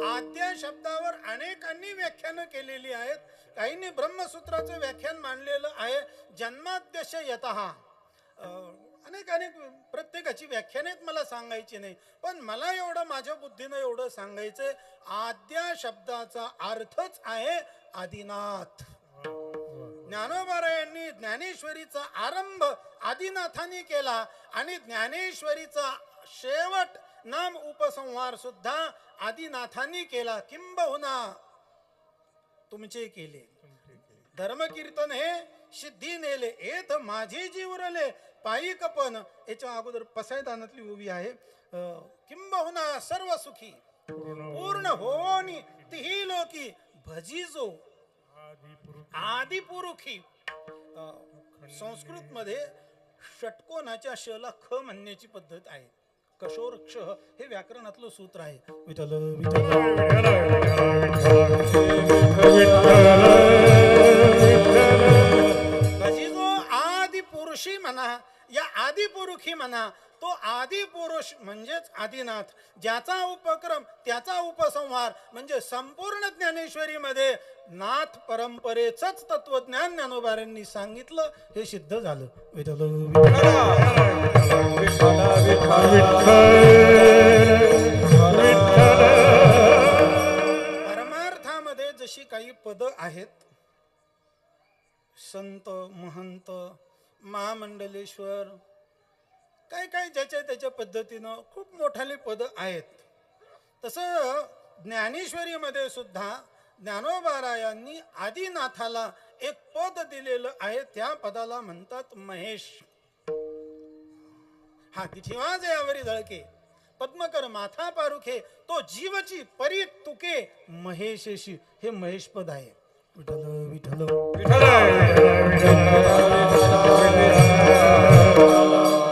आद्या शब्दावर अनेकांनी व्याख्यानं केलेली आहेत. काहींनी ब्रह्मसूत्राचं व्याख्यान मांडलेलं आहे, जन्माद्यश यतः. अनेक प्रत्येकाची व्याख्यानेत मला सांगायची नाही, पण मला एवढं माझ्या बुद्धीनं एवढं सांगायचंय, आद्या शब्दाचा अर्थच आहे आदिनाथ. ज्ञानोबारायांनी ज्ञानेश्वरीचा आरंभ आदिनाथांनी केला आणि ज्ञानेश्वरीचा शेवट नाम उपसंहार सुद्धा आदिनाथांनी केला. किंबहुना तुमचे केले धर्मकीर्तन हे सिद्धी नेले, एथ माझे जीवरले पायी कपन. याच्या अगोदर पसायदानातली उभी आहे, किंबहुना सर्व सुखी पूर्ण होनी तिही लोकी भजिजो आदिपुरुखी. संस्कृत मध्ये षटकोनाच्या शला ख म्हणण्याची पद्धत आहे. कशोर क्ष हे व्याकरणातलं सूत्र आहे. विठ्ठल भजिजो आदिपुरुषी म्हणा या आदिपुरुखी म्हणा. तो आदिपुरुष म्हणजेच आदिनाथ, ज्याचा उपक्रम त्याचा उपसंहार. म्हणजे संपूर्ण ज्ञानेश्वरीमध्ये नाथ परंपरेचंच तत्वज्ञान ज्ञानोबारांनी सांगितलं, हे सिद्ध झालं. विठ्ठल परमार्थामध्ये जशी काही पद आहेत, संत, महंत, महामंडलेश्वर, काय काय ज्याच्या त्याच्या पद्धतीनं खूप मोठाले पद आहेत, तसं ज्ञानेश्वरीमध्ये सुद्धा ज्ञानोबारायांनी आदिनाथाला एक पद दिलेलं आहे. त्या पदाला म्हणतात महेश. हा तिथिवाज यावरी झळके पद्मकर माथा पारुखे, तो जीवची परी तुके महेशेशी. हे महेश पद आहे. विठ्ठल विठ्ठल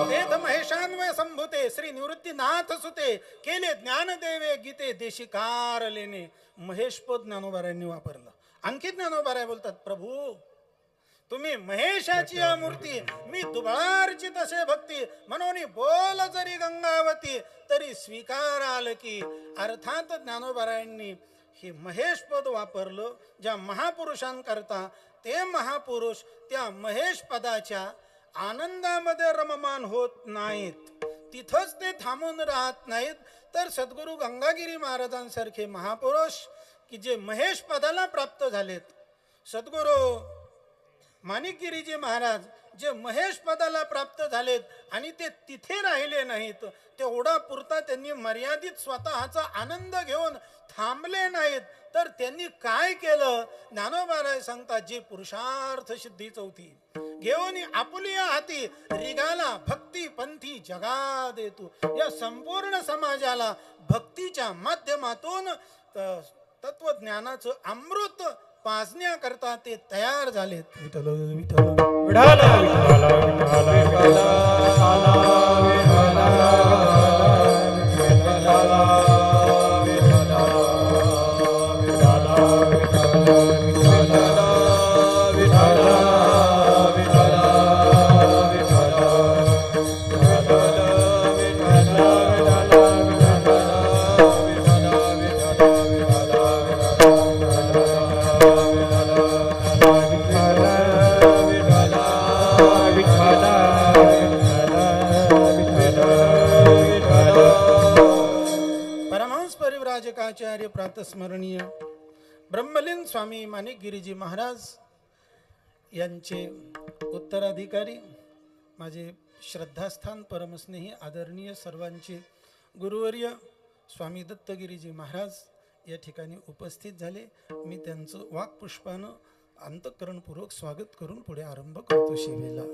तेथ महेशान्वय संभूते श्री निवृत्तीनाथ सुते केले ज्ञानदेवे गीते देशिकार लेने. महेश पद ज्ञानोबारायांनी वापरलं. आणखी ज्ञानोबाराय बोलतात, प्रभू तुम्ही महेशाची मूर्ती, मी दुबळार्चित असे भक्ती, म्हणून बोल जरी गंगावती तरी स्वीकाराल की. अर्थात ज्ञानोबारायांनी हे महेश पद वापरलं. ज्या महापुरुषांकरता ते महापुरुष त्या महेश पदाच्या आनंदामध्ये रममान होत नाहीत, तिथंच ते थांबून राहत नाहीत, तर सद्गुरु गंगागिरी महाराजांसारखे महापुरुष की जे महेश पदाला प्राप्त झालेत, सद्गुरु माणिकगिरीजी महाराज जे महेश पदाला प्राप्त झालेत आणि ते तिथे राहिले नाहीत, तेवढा पुरता त्यांनी मर्यादित स्वतःचा आनंद घेऊन थांबले नाहीत, तर त्यांनी काय केलं. ज्ञानोबाराय सांगतात, जे पुरुषार्थ सिद्धी चौथी घेऊन आपुलिया हाती रिगाला भक्ती पंथी जगा देतो. या संपूर्ण समाजाला भक्तीच्या माध्यमातून तत्वज्ञानाचं अमृत पाजण्याकरता ते तयार झालेत. विठ्ठल विठ्ठल विठ्ठल साधकाचार्य प्रातस्मरणीय ब्रह्मलीन स्वामी माणिकगिरीजी महाराज यांचे उत्तराधिकारी माझे श्रद्धास्थान परमस्नेही आदरणीय सर्वांचे गुरुवर्य स्वामी दत्तगिरीजी महाराज या ठिकाणी उपस्थित झाले. मी त्यांचं वाक्पुष्पानं अंतःकरणपूर्वक स्वागत करून पुढे आरंभ करतो सेवेला.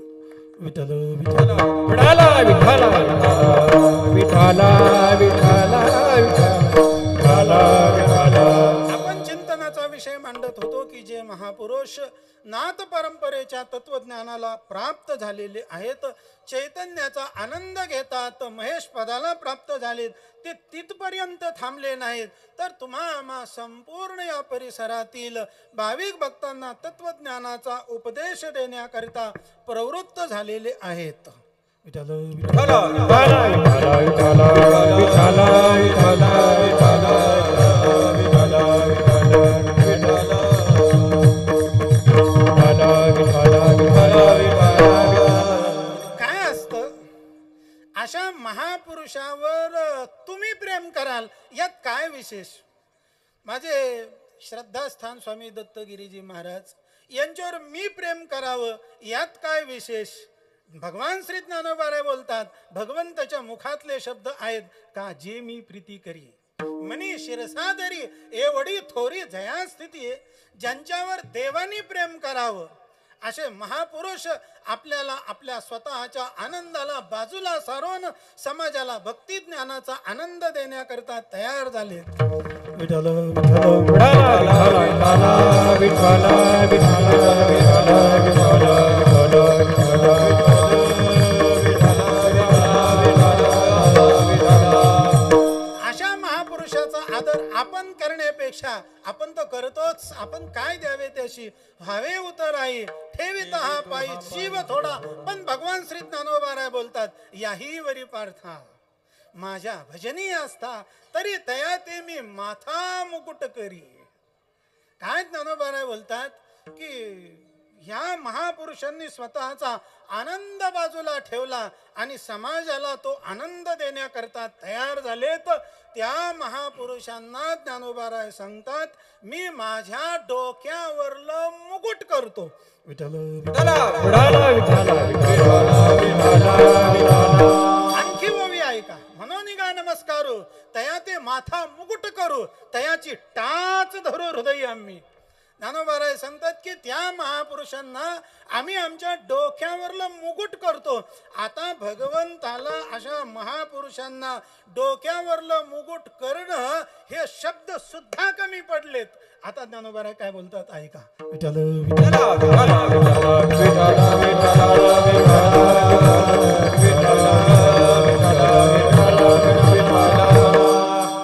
विठ्ठल विठ्ठल विठाला विठाला विठाला विठाला विठाला विठाला. आपण चिंतनाचा विषय मांडत होतो की जे महापुरुष नाथ परंपरेच्या तत्वज्ञानाला प्राप्त झालेले आहेत, चैतन्याचा आनंद घेतात, महेश पदाला प्राप्त झालेत, ते तिथपर्यंत थांबले नाहीत, तर तुम्हा संपूर्ण या परिसरातील भाविक भक्तांना तत्वज्ञानाचा उपदेश देण्याकरिता प्रवृत्त झालेले आहेत. विठ्ठल विठाला विठाला विठाला विठाला विठाला विठाला काय असतं, अशा महापुरुषावर तुम्ही प्रेम कराल यात काय विशेष? माझे श्रद्धास्थान स्वामी दत्तगिरीजी महाराज यांच्यावर मी प्रेम करावं यात काय विशेष? भगवान श्री ज्ञानोबा बोलतात, भगवंताच्या मुखातले शब्द आहेत का जे मी प्रीती करी मनी शिरसादरी एवढी थोरी जया स्थिती. ज्यांच्यावर देवानी प्रेम करावं असे महापुरुष आपल्याला आपल्या स्वतःच्या आनंदाला बाजूला सारून समाजाला भक्ती ज्ञानाचा आनंद देण्याकरता तयार झाले. विठ्ठल अशा महापुरुषाचा आदर आपण करण्यापेक्षा आपण तर करतोच, आपण काय द्यावे त्याशी हवे उतर आहे ठेवित हा पायी जीव थोडा. पण भगवान श्री ज्ञानोबा बोलतात, याही वरी पार्था माझ्या भजनी असता तरी तया ते मी माथा मुकुट करी. काय ज्ञानोबा बोलतात की ह्या महापुरुषांनी स्वतःचा आनंद बाजूला ठेवला आणि समाजाला तो आनंद देण्याकरता तयार झालेत. त्या महापुरुषांना ज्ञानोबा सांगतात, मी माझ्या डोक्यावरलं मुकुट करतो. विठ्ठल आणखी ओवी ऐका, म्हणून गा नमस्कारू तया ते माथा मुकुट करू, तयाची टाच धरू हृदय आम्ही. ज्ञानोबा सांगतात की त्या महापुरुषांना आम्ही आमच्या डोक्यावरलं मुकुट करतो. आता भगवंताला अशा महापुरुषांना डोक्यावरलं मुकुट करणं हे शब्द सुद्धा कमी पडलेत. आता ज्ञानोबा काय बोलतात ऐका. विठ्ठल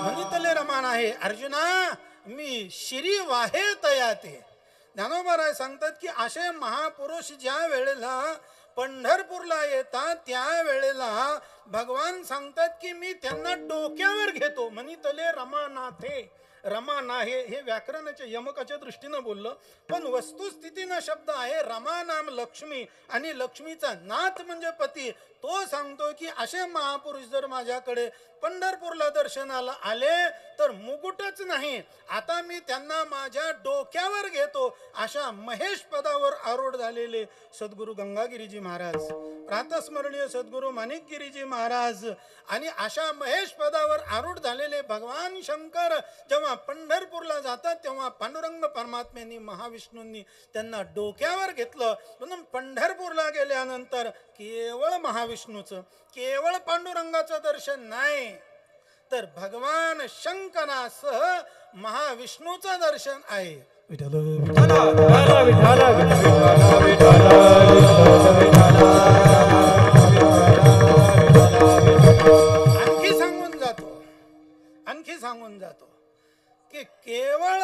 म्हणितले रमान आहे अर्जुना मी शिरी वाहे तया ते. ज्ञानोबा सांगतात की असे महापुरुष ज्या वेळेला पंढरपूरला येतात त्या वेळेला भगवान सांगतात की मी त्यांना डोक्यावर घेतो. म्हणितले रमानाथे रमा हे व्याकरणाच्या यमकाच्या दृष्टीनं बोललं, पण वस्तुस्थितीनं शब्द आहे रमा नाम लक्ष्मी आणि लक्ष्मीचा नाथ म्हणजे पती. तो सांगतो की असे महापुरुष जर माझ्याकडे पंढरपूरला दर्शनाला आले तर मुकुटच नाही, आता मी त्यांना माझ्या डोक्यावर घेतो. अशा महेश पदावर आरूढ झालेले सद्गुरू गंगागिरीजी महाराज, प्रातस्मरणीय सद्गुरू माणिकगिरीजी महाराज आणि अशा महेश पदावर आरूढ झालेले भगवान शंकर जेव्हा पंढरपूरला जातात तेव्हा पांडुरंग परमात्म्यांनी महाविष्णूंनी त्यांना डोक्यावर घेतलं. म्हणून पंढरपूरला गेल्यानंतर केवळ महाविष्णूचं केवळ पांडुरंगाचं दर्शन नाही तर भगवान शंकरासह महाविष्णूचं दर्शन आहे. विठ्ठल आणखी सांगून जातो की केवळ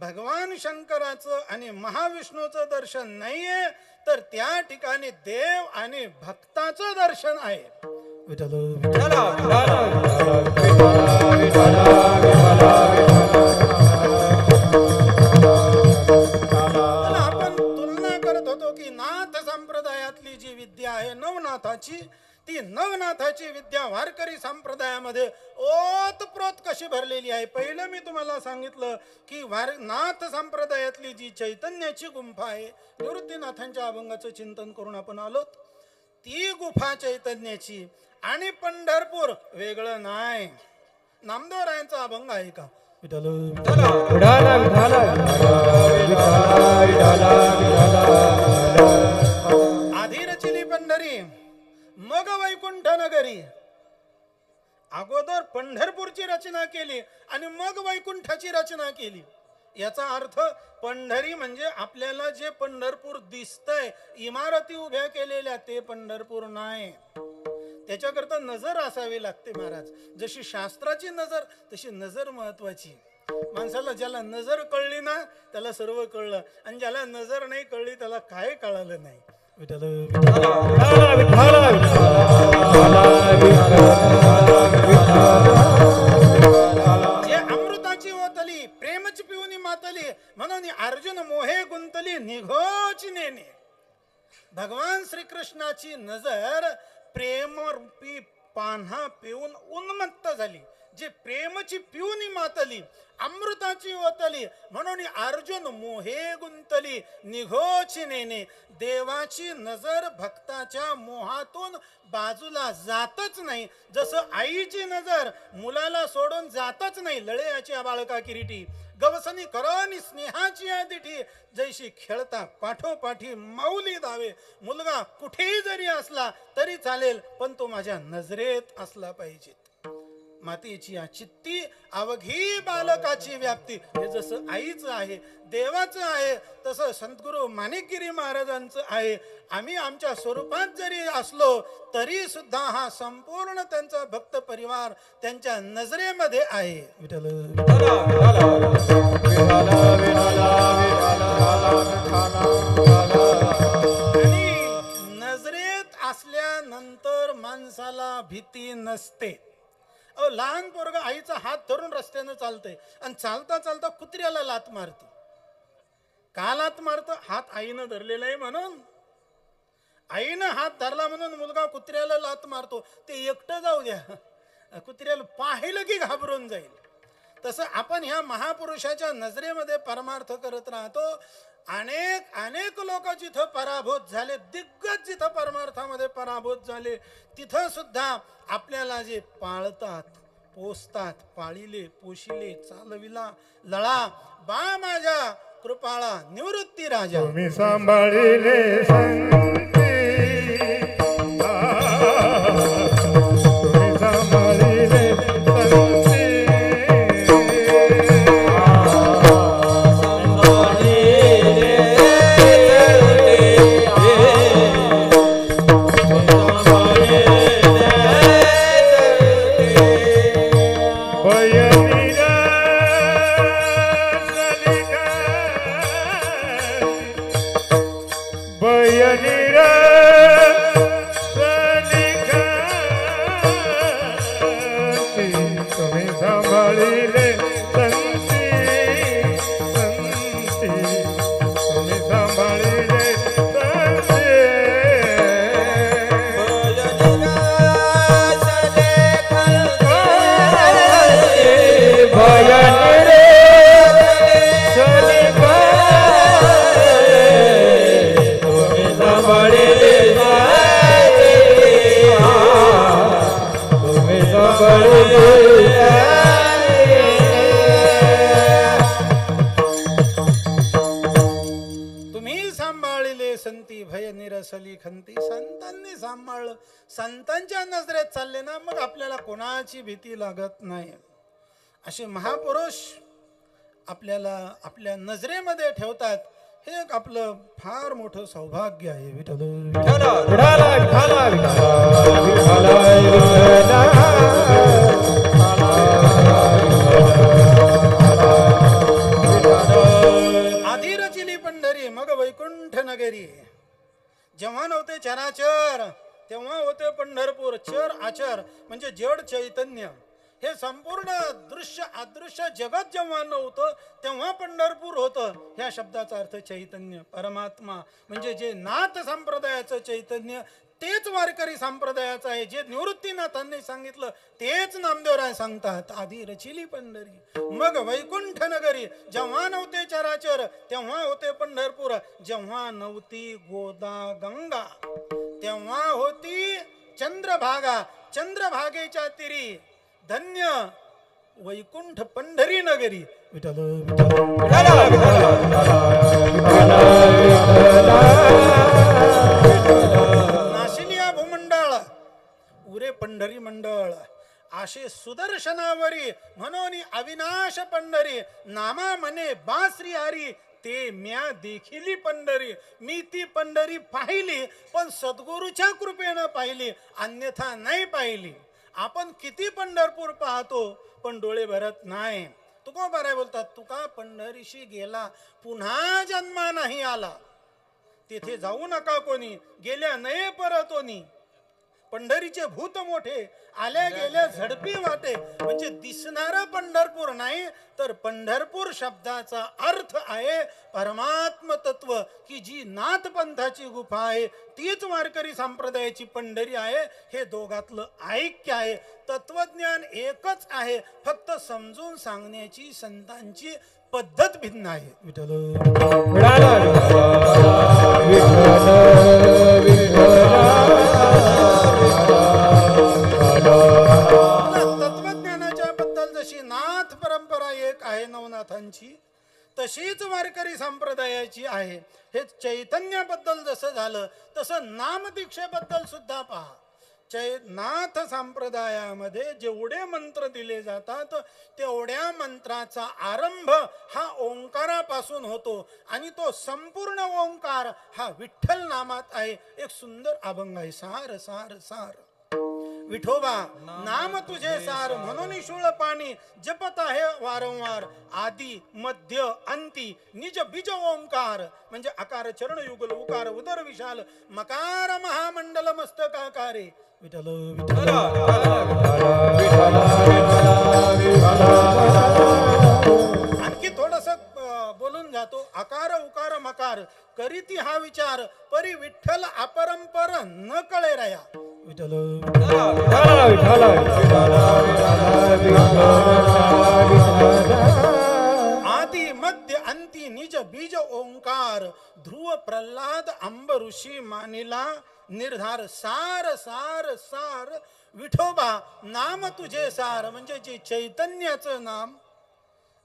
भगवान शंकराचं आणि महाविष्णूचं दर्शन नाहीये तर त्या ठिकाणी देव आणि भक्ताचं दर्शन आहे. आपण तुलना करत होतो की नाथ संप्रदायातली जी विद्या आहे नवनाथाची, ती नवनाथ निवृत्तीनाथाची विद्या वारकरी संप्रदायामध्ये ओतप्रोत कशी भरलेली आहे. पहिलं मी तुम्हाला सांगितलं की नाथ संप्रदायातली जी चैतन्याची गुंफा आहे, निवृत्तीनाथांच्या अभंगाचं चिंतन करून आपण आलो. ती गुफा चैतन्याची आणि पंढरपूर वेगळं नाही. नामदेवरायांचा अभंग आहे का? विठ्ठल विठाला विठाला आधी रचिली पंढरी मग वैकुंठ नगरी. अगोदर पंढरपूरची रचना केली आणि मग वैकुंठाची रचना केली. याचा अर्थ पंढरी म्हणजे आपल्याला जे पंढरपूर दिसतंय, इमारती उभ्या केलेल्या, ते पंढरपूर नाही. त्याच्याकरता नजर असावी लागते महाराज. जशी शास्त्राची नजर तशी नजर महत्वाची. माणसाला ज्याला नजर कळली ना त्याला सर्व कळलं, आणि ज्याला नजर नाही कळली त्याला काय कळालं नाही. विठ्ठल जे अमृताची ओतली प्रेमची पिऊनी मातली, म्हणून अर्जुन मोहे गुंतली निघोची नेने. भगवान श्रीकृष्णाची नजर प्रेमरूपी पान्हा पिऊन उन्मत्त झाली. जे प्रेमची पिऊनी मातली अमृताची ओतली, म्हणून अर्जुन मोहे गुंतली निघोची नेने. देवाची नजर भक्ताच्या मोहातून बाजूला जातच नाही. जसं आईची नजर मुलाला सोडून जातच नाही. लळयाची बाळका किरीटी गवसनी करणी स्नेहाची दिठी. जैशी खेळता पाठोपाठी माऊली धावे. मुलगा कुठेही जरी असला तरी चालेल, पण तो माझ्या नजरेत असला पाहिजे. मातेची चित्ती अवघी बालकाची व्याप्ती. हे जसं आईचं आहे, देवाचं आहे, तसं संतगुरु माणिकगिरी महाराजांचं आहे. आम्ही आमच्या स्वरूपात जरी असलो तरी सुद्धा हा संपूर्ण त्यांचा भक्त परिवार त्यांच्या नजरेमध्ये आहे. विठ्ठल आणि नजरेत असल्यानंतर माणसाला भीती नसते. लहान पोरग आईचा हात धरून रस्त्यानं चालतंय आणि चालता चालता कुत्र्याला लात मारते. का लात मारतं? हात आईनं धरलेला आहे म्हणून. आईनं हात धरला म्हणून मुलगा कुत्र्याला लात मारतो. ते एकटं जाऊ द्या, कुत्र्याला पाहिलं की घाबरून जाईल. तसं आपण ह्या महापुरुषाच्या नजरेमध्ये परमार्थ करत राहतो. अनेक अनेक लोक जिथं पराभूत झाले, दिग्गज जिथं परमार्थामध्ये पराभूत झाले, तिथं सुद्धा आपल्याला जे पाळतात, पोसतात, पाळिले, पोशिले, चालविला, लळा बा माझ्या कृपाळा निवृत्ती राजा. तुम्ही सांभाळिले संती, तुम्ही सांभाळिले संती. संतांनी सांभाळलं, संतांच्या नजरेत चालले ना, मग आपल्याला कोणाची भीती लागत नाही. असे महापुरुष आपल्याला आपल्या नजरेमध्ये ठेवतात. हे एक आपलं फार मोठं सौभाग्य आहे. विठ्ठल आधी रचिली पंढरी मग वैकुंठ नगरी. जेव्हा नव्हते चराचर तेव्हा होते पंढरपूर. चर आचर म्हणजे जड चैतन्य. हे संपूर्ण दृश्य अदृश्य जगत जेव्हा नव्हतं तेव्हा पंढरपूर होतं. ह्या शब्दाचा अर्थ चैतन्य, परमात्मा म्हणजे जे नाथ संप्रदायाचं चैतन्य, तेच वारकरी संप्रदायाचं आहे. जे निवृत्तीनाथांनी सांगितलं तेच नामदेवराय सांगतात. आधी रचिली पंढरी मग वैकुंठ नगरी. जेव्हा नव्हते चराचर तेव्हा होते पंढरपूर. जेव्हा नव्हती गोदा गंगा तेव्हा होती चंद्रभागा. चंद्रभागेच्या तीरी धन्य वैकुंठ पंढरी नगरी. विठ्ठल नाशिलिया भूमंडळ उरे पंढरी मंडळ. आशे सुदर्शनावरी म्हणून अविनाश पंढरी. नामा म्हणे बासरी हरी ते म्या देखिली पंढरी. मी ती पंढरी पाहिली पण सद्गुरूच्या कृपेनं पाहिली, अन्यथा नाही पाहिली. आपण किती पंढरपूर पाहतो पण डोळे भरत नाही. तुकोबाराय बोलतात, तुका पंढरीशी गेला पुन्हा जन्मा नाही आला. तेथे जाऊ नका कोणी, गेल्या नये परतोनी. पंढरीचे भूत मोठे, आल्या गेल्या झडपी वाटे. म्हणजे दिसणारं पंढरपूर नाही तर पंढरपूर शब्दाचा अर्थ आहे परमात्म तत्व, की जी नाथ पंथाची गुफा आहे तीच वारकरी संप्रदायाची पंढरी आहे. हे दोघातलं ऐक्य आहे. तत्वज्ञान एकच आहे, फक्त समजून सांगण्याची संतांची पद्धत भिन्न आहे. विठ्ठल तत्वज्ञानाच्या बद्दल जशी नाथ परंपरा एक आहे नवनाथांची, तशीच वारकरी संप्रदायाची आहे. हे चैतन्याबद्दल जसं झालं तसं नामदीक्षेबद्दल सुद्धा पहा. नाथ संप्रदायामध्ये जेवढे मंत्र दिले जातात तेवढ्या मंत्राचा आरंभ हा ओंकारापासून होतो आणि तो संपूर्ण ओंकार हा विठ्ठल नामात आहे. एक सुंदर अभंग आहे. सार सार सार विठोबा नाम तुझे सार म्हणून शूळ पाणी जपत आहे वारंवार. आदि मध्य अंती निज बीज ओंकार. म्हणजे आकार चरण युगल उकार उदर विशाल मकार महामंडल मस्तकाकारे. विठ्ठल विठ्ठल आणखी थोडस बोलून जातो. आकार उकार मकार करीती हा विचार परी विठ्ठल अपरंपर न कळे रया. विठ्ठल आदि मध्य अंती निज बीज ओंकार. ध्रुव प्रल्हाद अंब ऋषी मानिला निर्धार. सार सार सार विठोबा नाम तुझे सार. म्हणजे जे चैतन्याचं नाम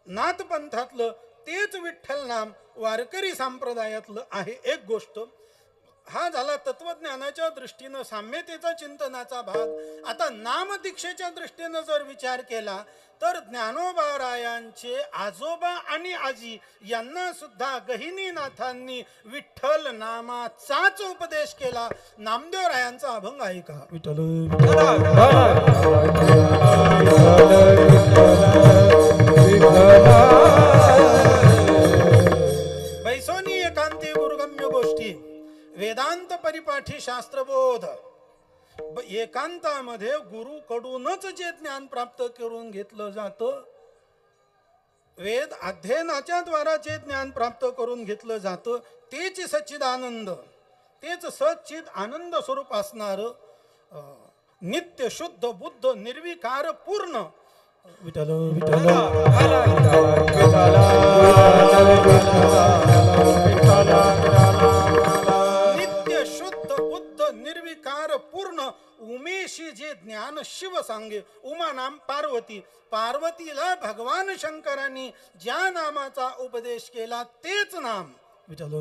नाथ पंथातलं तेच विठ्ठल नाम वारकरी संप्रदायातलं आहे. एक गोष्ट हा झाला तत्वज्ञानाच्या दृष्टीनं साम्यतेचा चिंतनाचा भाग. आता नामदीक्षेच्या दृष्टीनं जर विचार केला तर ज्ञानोबारायांचे आजोबा आणि आजी यांना सुद्धा गहिनीनाथांनी विठ्ठल नामाचाच उपदेश केला. नामदेवरायांचा अभंग आहे का. विठ्ठल बैसोनी एकांती गुरुगम्य गोष्टी वेदांत परिपाठी शास्त्रबोध. एकांतामध्ये गुरुकडूनच जे ज्ञान प्राप्त करून घेतलं जातं, वेद अध्ययनाच्या द्वारा जे ज्ञान प्राप्त करून घेतलं जातं तेच सच्चिदानंद, तेच सच्चिद आनंद स्वरूप असणार नित्य शुद्ध बुद्ध निर्विकार पूर्ण. विठ्ठल विठ्ठल नित्य शुद्ध बुद्ध निर्विकार पूर्ण उमेशी जे ज्ञान शिव सांगे. उमा नाम पार्वती. पार्वतीला भगवान शंकरांनी ज्या नामाचा उपदेश केला तेच नाम. विठ्ठल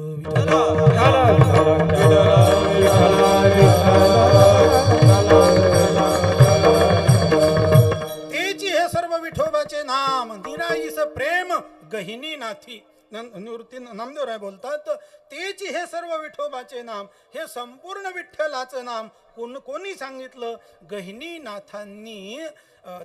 तेची हे सर्व विठोबाचे नाम. निराईस प्रेम गहिनी नाथी. निवृत्ती नामदेवराय बोलतात तेची हे सर्व विठोबाचे नाम. हे संपूर्ण विठ्ठलाचं नाम कोणी सांगितलं? गहिनीनाथांनी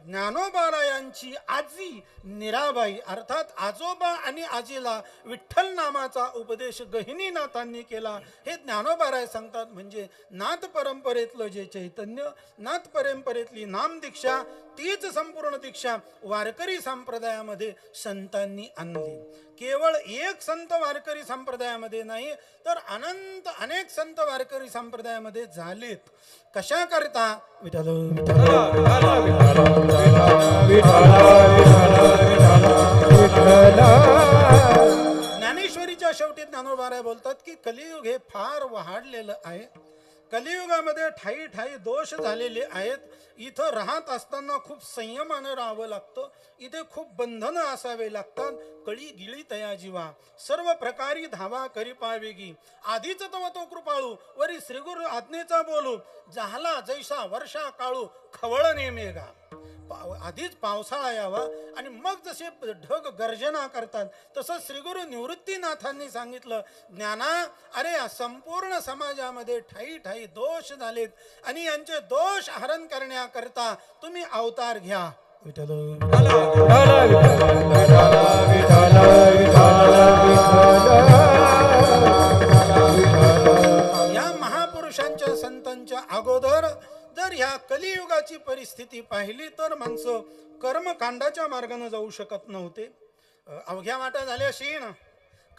ज्ञानोबारायांची आजी निराबाई अर्थात आजोबा आणि आजीला विठ्ठल नामाचा उपदेश गहिनीनाथांनी केला हे ज्ञानोबाराय सांगतात. म्हणजे नाथ परंपरेतलं जे चैतन्य, नाथ परंपरेतली नामदीक्षा, तीच संपूर्ण दीक्षा वारकरी संप्रदायामध्ये संतांनी आणली. केवळ एक संत वारकरी संप्रदायामध्ये नाही तर अनेक संत वारकरी संप्रदायामध्ये झालेत. कशा करता? विठ्ठल ज्ञानेश्वरीच्या शेवटी ज्ञानोबाराय बोलतात की कलियुग हे फार वाढलेलं आहे. कलियुगामध्ये ठाई ठाई दोष झालेले आहेत. इथं राहत असताना खूप संयमानं राहावं लागतं. इथे खूप बंधनं असावे लागतात. कळी गिळी तया जीवा सर्व प्रकारी धावा करी पावेगी. आधीच तव तो कृपाळू वरी श्रीगुरु आज्ञेचा बोलू. झाला जैसा वर्षा काळू खवळ नेमेगा. आधीच पावसाळा यावा आणि मग जसे ढग गर्जना करतात तसं श्रीगुरु निवृत्तीनाथांनी सांगितलं, ज्ञाना अरे या संपूर्ण समाजामध्ये ठाई ठाई दोष झालेत आणि यांचे दोष हरण करण्याकरता तुम्ही अवतार घ्या. विठ्ठल या महापुरुषांच्या संतांच्या अगोदर जर ह्या कलियुगाची परिस्थिती पाहिली तर माणसं कर्मकांडाच्या मार्गाने जाऊ शकत नव्हते. अवघ्या वाटा झाल्या शीण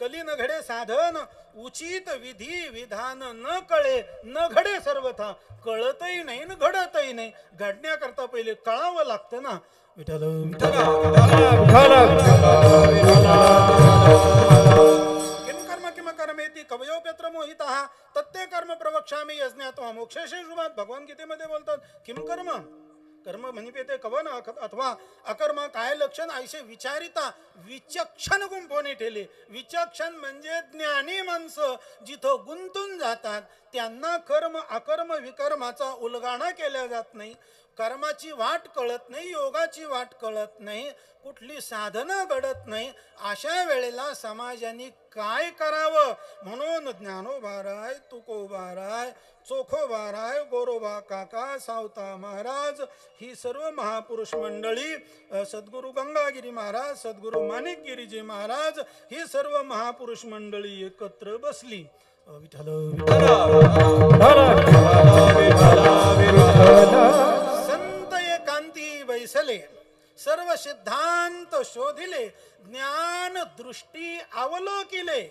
कली न घडे साधन उचित विधी विधान न कळे न घडे सर्वथा. कळतही नाही न घडतही नाही. घडण्याकरता पहिले कळावं लागतं ना. विठ्ठल किम कर्मेति कवयो पेत्र मोहितः तत्ते कर्म प्रवक्ष्यामि यज्ञात्वा मोक्षेषु शुभात. भगवान गीतेमध्ये बोलतात किम कर्म. कर्म म्हणजे ते कवन अथवा अकर्म काय लक्षण ऐसे विचारिता विचक्षण गुंफोनी ठेले. विचक्षण म्हणजे ज्ञानी माणसं जिथं गुंतून जातात त्यांना कर्म अकर्म विकर्माचा उलगाणा केला जात नाही. कर्माची वाट कळत नाही, योगाची वाट कळत नाही, कुठली साधना घडत नाही. अशा वेळेला समाजाने काय करावं म्हणून ज्ञानोबाराय तुकोबाराय चोखोबाराय गोरोबा काका सावता महाराज ही सर्व महापुरुष मंडळी, सद्गुरू गंगागिरी महाराज, सद्गुरू माणिकगिरीजी महाराज ही सर्व महापुरुष मंडळी एकत्र बसली. विठ्ठल संत एकांती बैसले सर्व सिद्धांत शोधिले ज्ञान दृष्टी अवलोकिले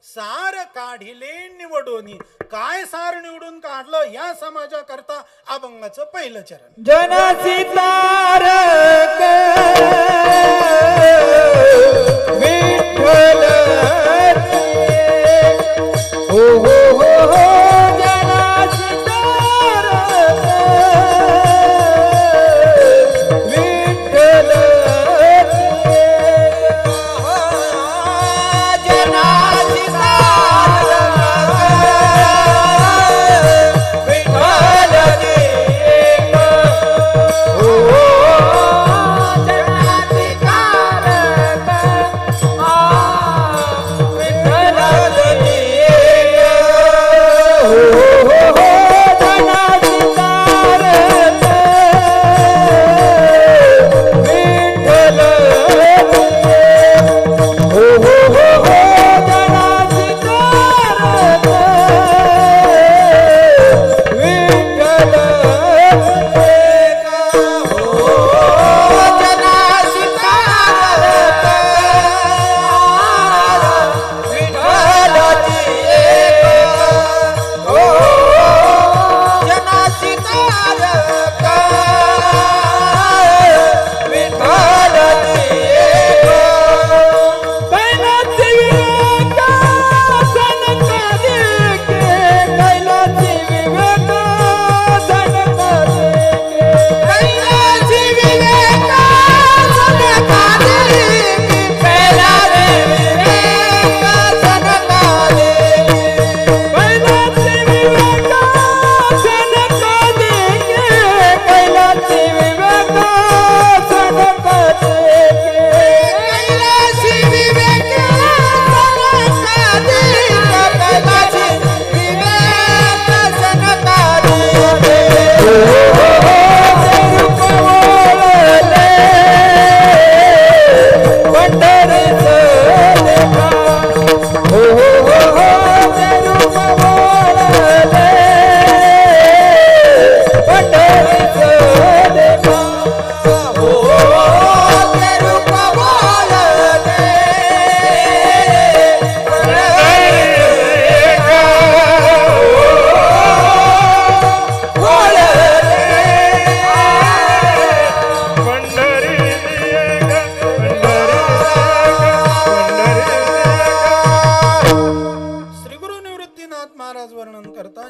सार काढिले निवडोनी. काय सार निवडून काढलं या समाजाकरता अभंगाचं पहिलं चरण. जनसितारक विठ्ठल हो हो हो हो जनसितारक विठ्ठल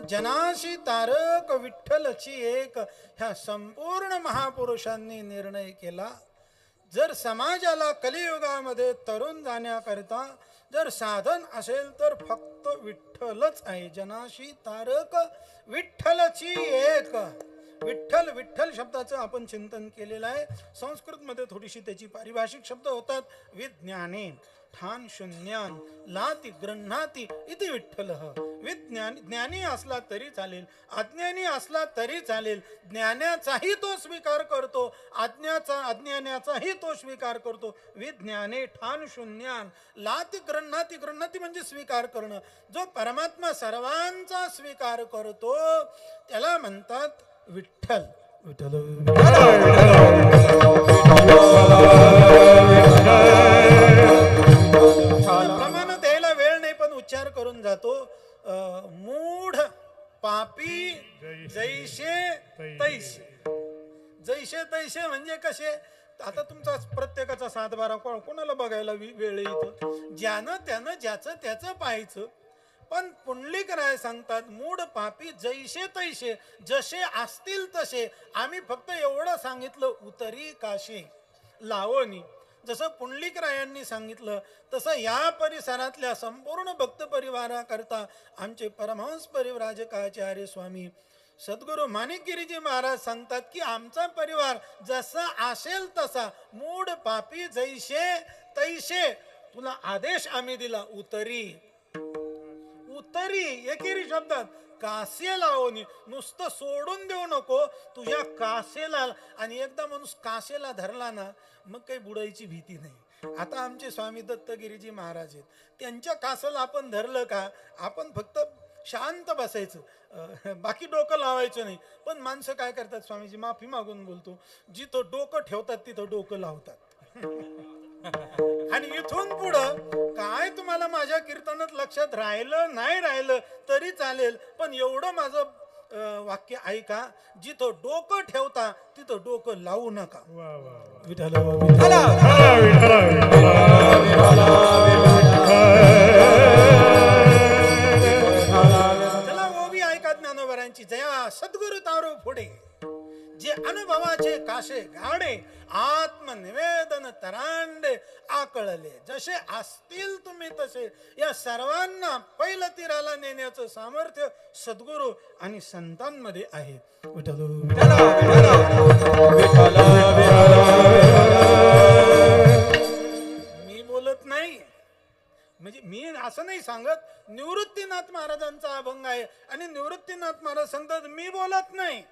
जनाशी तारक विठ्ठलची एक ह्या संपूर्ण महापुरुषांनी निर्णय केला. जर समाजाला कलियुगामध्ये तरुण जाण्याकरिता जर साधन असेल तर फक्त विठ्ठलच आहे. जनाशी तारक विठ्ठलची एक. विठ्ठल विठ्ठल शब्दाचं आपण चिंतन केलेलं आहे. संस्कृतमध्ये थोडीशी त्याची पारिभाषिक शब्द होतात. विज्ञाने ठान शून्यान लाती गृह्णाती इति विठ्ठल. ज्ञानी असला तरी चालेल, अज्ञानी असला तरी चालेल, ज्ञानाचाही तो स्वीकार करतो, अज्ञानाचाही तो स्वीकार करतो. विज्ञाने ठान शून्यान लाती गृह्णाती. गृह्णाती म्हणजे स्वीकार करणं. जो परमात्मा सर्वांचा स्वीकार करतो त्याला म्हणतात विठ्ठल. विठ्ठल प्रमाण द्यायला वेळ नाही पण उच्चार करून जातो. मूढ पापी जैसे तैसे. जैसे तैसे म्हणजे कसे? आता तुमचा प्रत्येकाचा 7-12 कोणाला बघायला वेळ इथं. ज्यानं त्यानं ज्याचं त्याचं पाहायचं. पण पुंडलिक राय सांगतात मूढ पापी जैसे तैसे, जसे असतील तसे. आम्ही फक्त एवढं सांगितलं उतरी काशे लावणी. जसं पुंडलिक रायांनी सांगितलं तसं या परिसरातल्या संपूर्ण भक्त परिवाराकरता आमचे परमहंस परिव्राजकाचार्य स्वामी सद्गुरू माणिकगिरीजी महाराज सांगतात की आमचा परिवार जसा असेल तसा. मूढ पापी जैसे तैसे. तुला आदेश आम्ही दिला उतरी. उतरी एकेरी शब्दात कासे लावणी. नुसतं सोडून देऊ नको तुझ्या कासेला. आणि एकदा माणूस कासेला धरला ना मग काही बुडायची भीती नाही. आता आमचे स्वामी दत्तगिरीजी महाराज आहेत. त्यांच्या कासेला आपण धरलं का आपण फक्त शांत बसायचं, बाकी डोकं लावायचं नाही. पण माणसं काय करतात, स्वामीजी माफी मागून बोलतो, जिथं डोकं ठेवतात तिथं डोकं लावतात. आणि इथून पुढं काय तुम्हाला माझ्या कीर्तनात लक्षात राहिलं नाही राहिलं तरी चालेल, पण एवढं माझं वाक्य ऐका, जिथं डोकं ठेवता तिथं डोकं लावू नका. विठ्ठल चला ओबी ऐका ज्ञानोबरांची जया. सद्गुरु तारो पुढे जे अनुभवाचे काशे गाडे, आत्मनिवेदन तरांडे आकळले. जसे असतील तुम्ही तसे. या सर्वांना पहिलं तीराला नेण्याचं सामर्थ्य सद्गुरू आणि संतांमध्ये आहे. मी बोलत नाही म्हणजे मी असं नाही सांगत निवृत्तीनाथ महाराजांचा अभंग आहे आणि निवृत्तीनाथ महाराज सांगतात मी बोलत नाही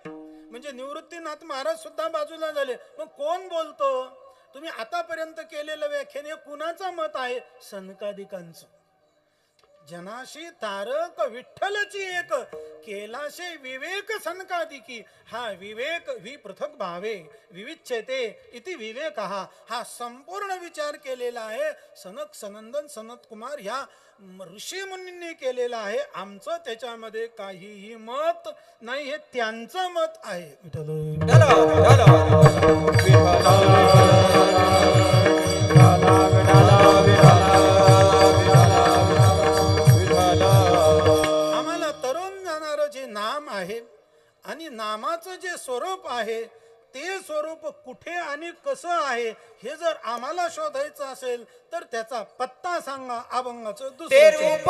म्हणजे निवृत्तीनाथ महाराज सुद्धा बाजूला झाले. मग कोण बोलतो? तुम्ही आतापर्यंत केलेलं व्याख्यान हे कुणाचं मत आहे? सनकादिकांचं. जनाशी तारक विठ्ठलची एक केलाशे विवेक सनकादिकी. हा विवेक वि पृथक भावे विविच्छते इति विवेक. हा संपूर्ण विचार केलेला आहे सनक सनंदन सनत कुमार ह्या ऋषी मुनींनी केलेला आहे. आमचं त्याच्यामध्ये काहीही मत नाही, हे त्यांचं मत आहे. आम्हाला तरुण जाणारं जे नाम आहे आणि नामाचं जे स्वरूप आहे ते स्वरूप कुठे आणि कसं आहे हे जर आम्हाला शोधायचं असेल तर त्याचा पत्ता सांगा. अभंगाचं दुसरं रूप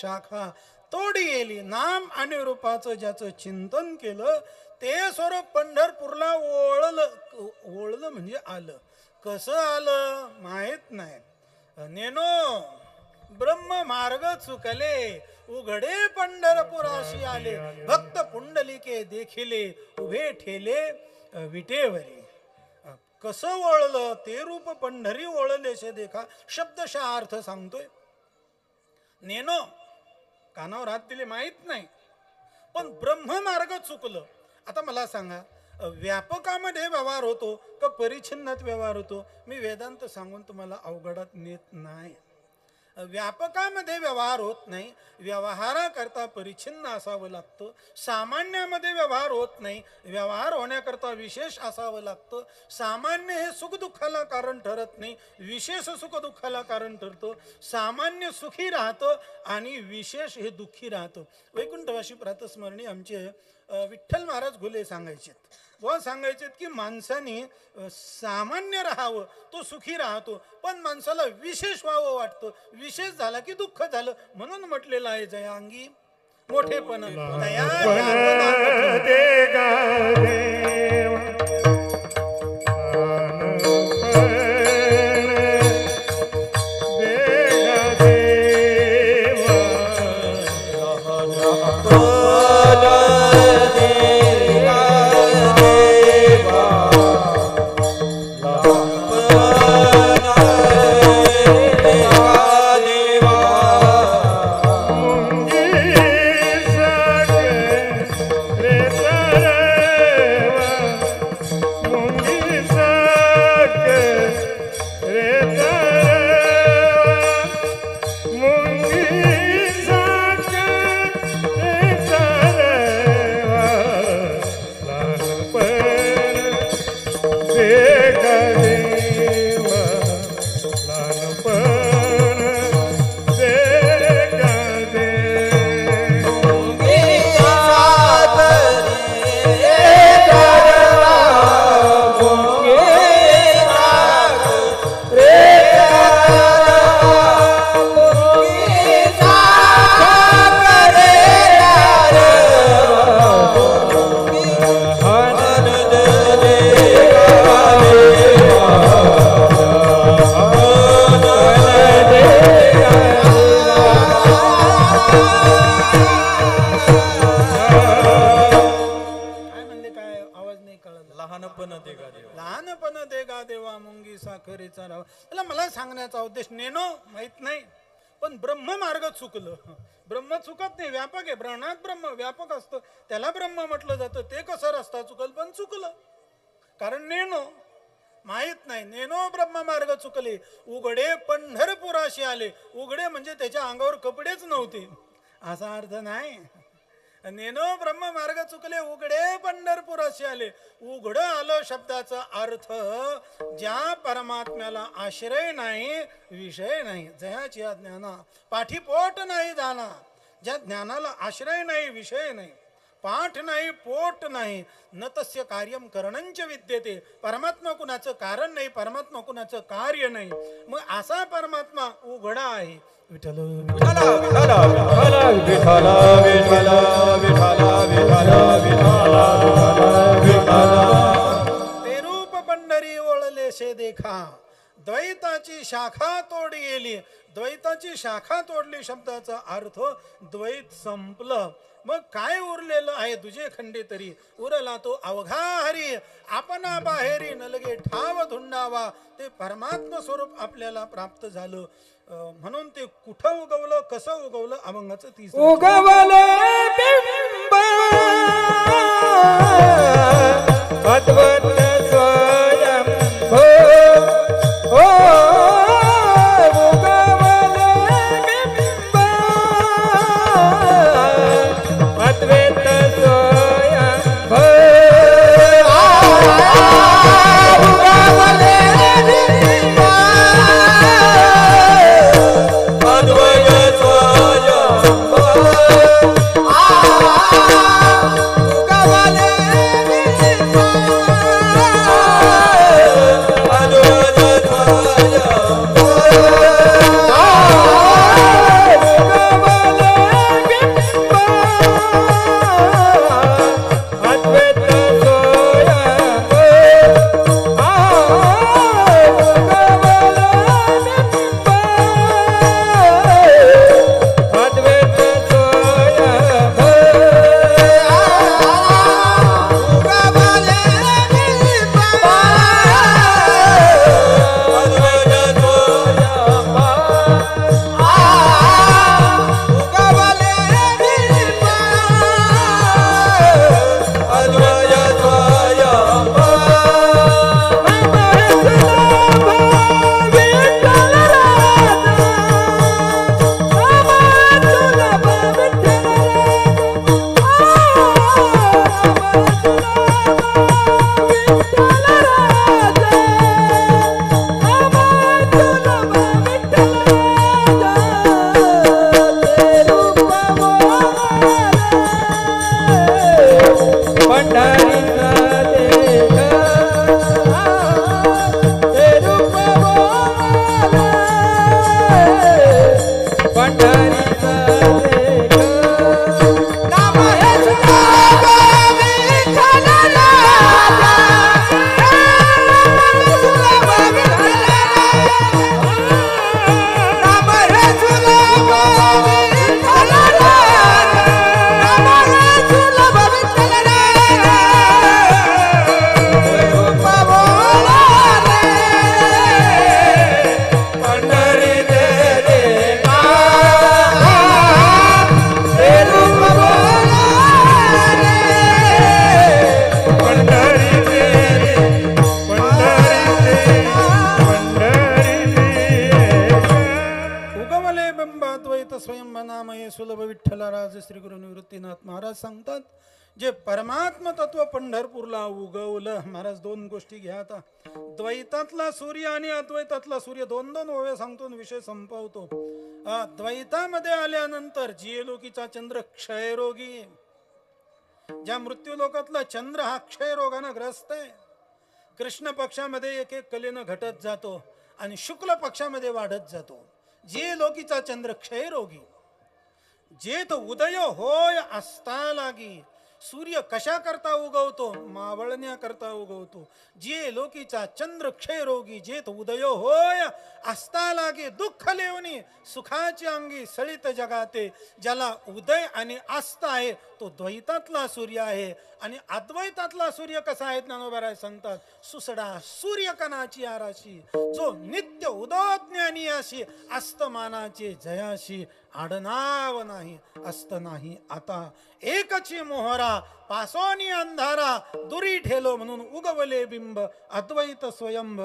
शाखा तोडी येली. नाम आणि रूपाचं ज्याचं चिंतन केलं ते स्वरूप पंढरपूरला ओळलं म्हणजे आलं. कसं आलं माहित नाही. नेनो ब्रह्म मार्ग चुकले उघडे पंढरपुराशी आले. भक्त पुंडलिके देखिले उभे ठेले विटेवरी. कसं ओळलं ते रूप पंढरी ओळलेशे देखा. शब्दशः अर्थ सांगतोय. नेनो कानावर हात दिले माहित नाही पण ब्रह्म मार्ग चुकलं. आता मला सांगा व्यापकामध्ये व्यवहार होतो का परिच्छिन्नात व्यवहार होतो? मी वेदांत सांगून तुम्हाला अवघडात नेत नाही. व्यापकामध्ये व्यवहार होत नाही. व्यवहाराकरता परिच्छिन्न असावं लागतं. सामान्यामध्ये व्यवहार होत नाही. व्यवहार होण्याकरता विशेष असावं लागतं. सामान्य हे सुखदुःखाला कारण ठरत नाही, विशेष सुखदुःखाला कारण ठरतं. सामान्य सुखी राहतं आणि विशेष हे दुःखी राहतं. वैकुंठवासी प्रातस्मरणी आमचे विठ्ठल महाराज घुले सांगायचे व सांगायचे की माणसाने सामान्य राहावं तो सुखी राहतो, पण माणसाला विशेष व्हावं वाटतं. विशेष झाला की दुःख झालं. म्हणून म्हटलेलं आहे जयांगी मोठेपण मला सांगण्याचा उद्देश नेनो माहित नाही पण ब्रह्म मार्ग चुकलं. ब्रह्म चुकत नाही, व्यापक आहे. ब्रह्मात ब्रह्म व्यापक असतं, त्याला ब्रह्म म्हटलं जातं. ते कसं रस्ता चुकल पण चुकलं कारण नेनो माहित नाही. नेनो ब्रह्म मार्ग चुकले उघडे पंढरपुराशी आले. उघडे म्हणजे त्याच्या अंगावर कपडेच नव्हते असा अर्थ नाही. नेनो ब्रह्म मार्ग चुकले उघडे पंढरपुराशी आले. उघड आलं शब्दाचा अर्थ ज्या परमात्म्याला आश्रय नाही विषय नाही जयाची ज्ञाना पाठीपोट नाही जाणा. ज्या ज्ञानाला आश्रय नाही विषय नाही पाठ नाही पोट नाही न तस्य कार्यम करणंच विद्यते. परमात्मा कुणाचं कारण नाही, परमात्मा कुणाचं कार्य नाही. मग असा परमात्मा उघडा आहे. विठ्ठल विठ्ठल विठ्ठल विठ्ठल विठ्ठल विठ्ठल विठ्ठल ते रूप पंढरी ओळले शे देखा. द्वैताची शाखा तोडी गेली. द्वैताची शाखा तोडली शब्दाचा अर्थ द्वैत संपलं. मग काय उरलेलं आहे तुझे खंडे तरी उरला तो अवघा हरी. आपणा बाहेरी नलगे ठाव धुंडावा. ते परमात्मा स्वरूप आपल्याला प्राप्त झालं. म्हणून ते कुठं उगवलं कसं उगवलं अभंगाचं 30 उगवले बिंब अद्वैत स्वयं हो उगवले बिंब अद्वैत स्वयं हो उगवले बिंब अद्वैत स्वयं हो महाराज श्री गुरु निवृत्तीनाथ महाराज सांगतात, जे परमात्म तत्व पंढरपूरला उगवलं. महाराज दोन गोष्टी घ्या आता. द्वैतातला सूर्य आणि अद्वैतातला सूर्य, दोन दोन ओव्या सांगतो आणि विषय संपवतो. द्वैतामध्ये आल्यानंतर जीयलोकीचा चंद्र क्षयरोगी, ज्या मृत्यू लोकातला चंद्र हा क्षयरोगानं ग्रस्त आहे. कृष्ण पक्षामध्ये एक एक कलेनं घटत जातो आणि शुक्ल पक्षामध्ये वाढत जातो. जीयलोकीचा चंद्र क्षयरोगी. जेथ उदय होय असता लागी. सूर्य कशा करता उगवतो? मावळण्या करता उगवतो. जे लोकीचा चंद्र क्षयरोगी, जेथ उदय होय असता लागे. दुःख लेवनी सुखाची अंगी सळित जगाते. ज्याला उदय आणि आस्था आहे तो द्वैतातला सूर्य आहे. आणि अद्वैतातला सूर्य कसा आहे ज्ञानोबा सांगतात, सुसडा सूर्यकणाची आराशी. जो नित्य उदोज्ञानी अशी अस्तमानाचे जयाशी. आडनाव नाही अस्त नाही आता. एकची मोहरा पासोनी अंधारा. दुरी ठेलो म्हणून उगवले बिंब. अद्वैत स्वयंभ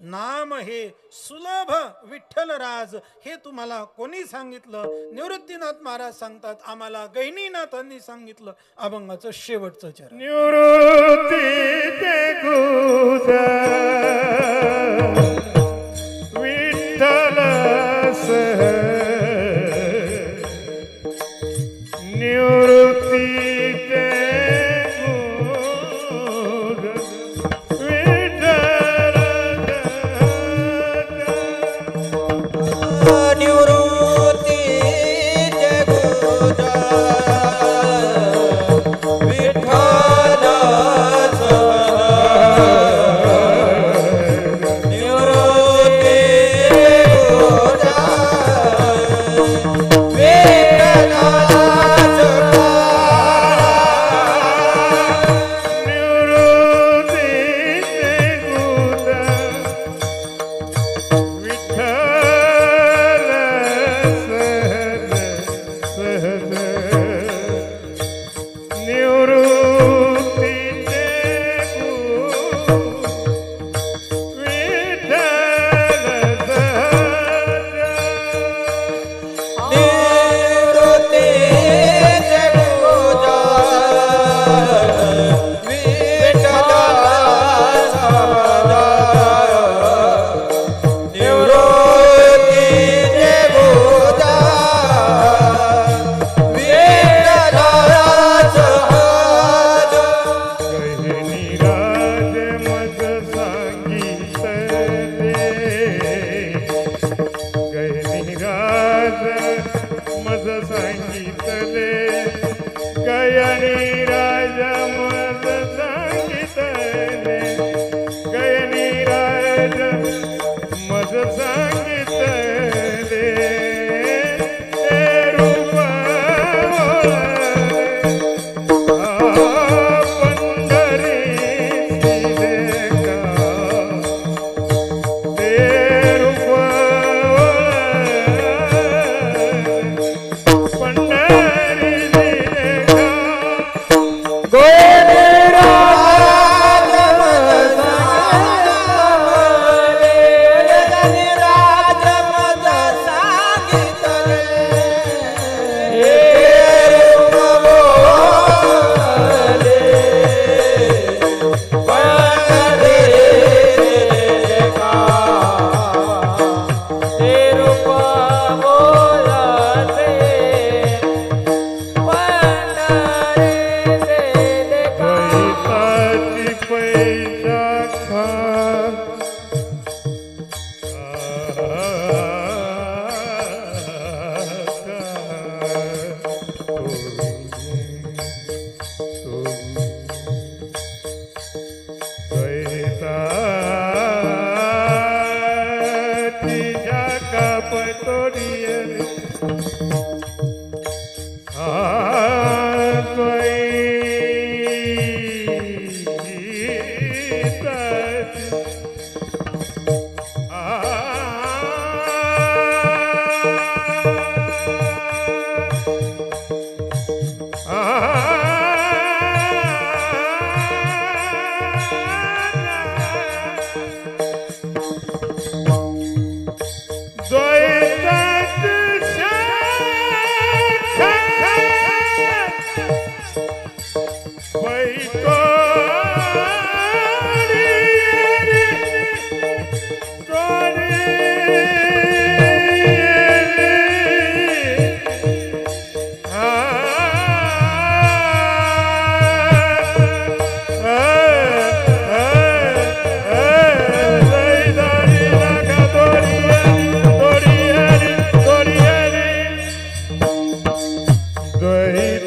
नाम हे सुलभ विठ्ठल राज. हे तुम्हाला कोणी सांगितलं? निवृत्तीनाथ महाराज सांगतात, आम्हाला गहिनीनाथांनी सांगितलं. अभंगाचं शेवटचं चरण. निवृत्तीचे गुज विठ्ठल निवृत्तीचे गुज विठ्ठल निवृत्तीचे गुज विठ्ठल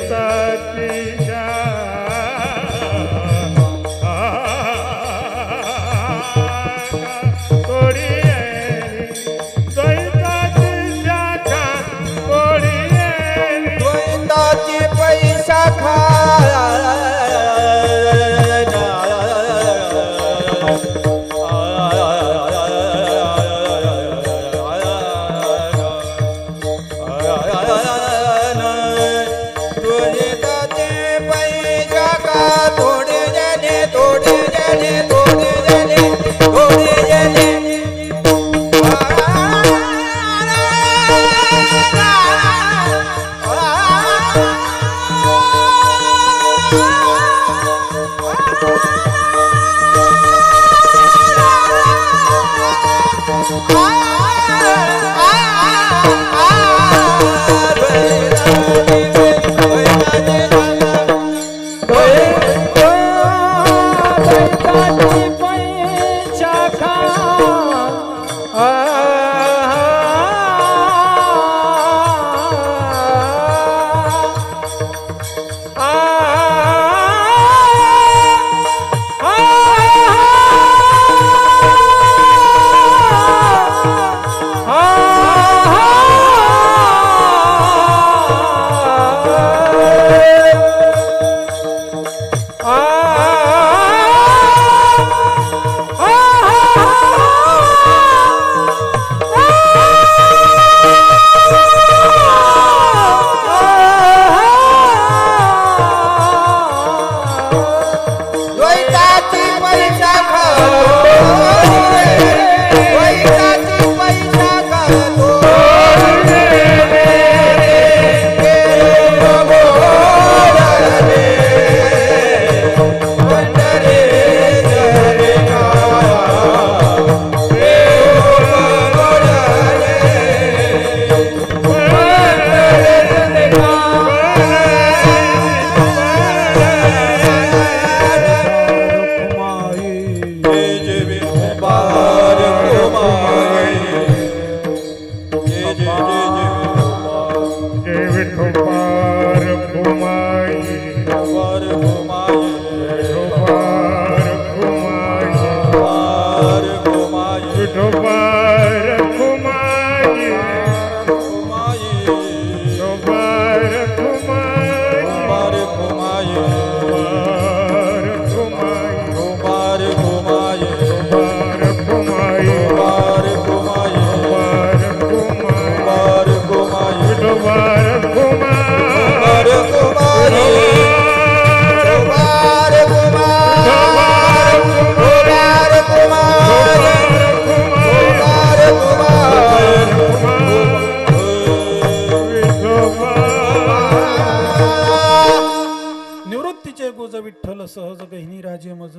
द्वैताची तोडी द्वैताची शाखा तोडी द्वैताची पैसा खा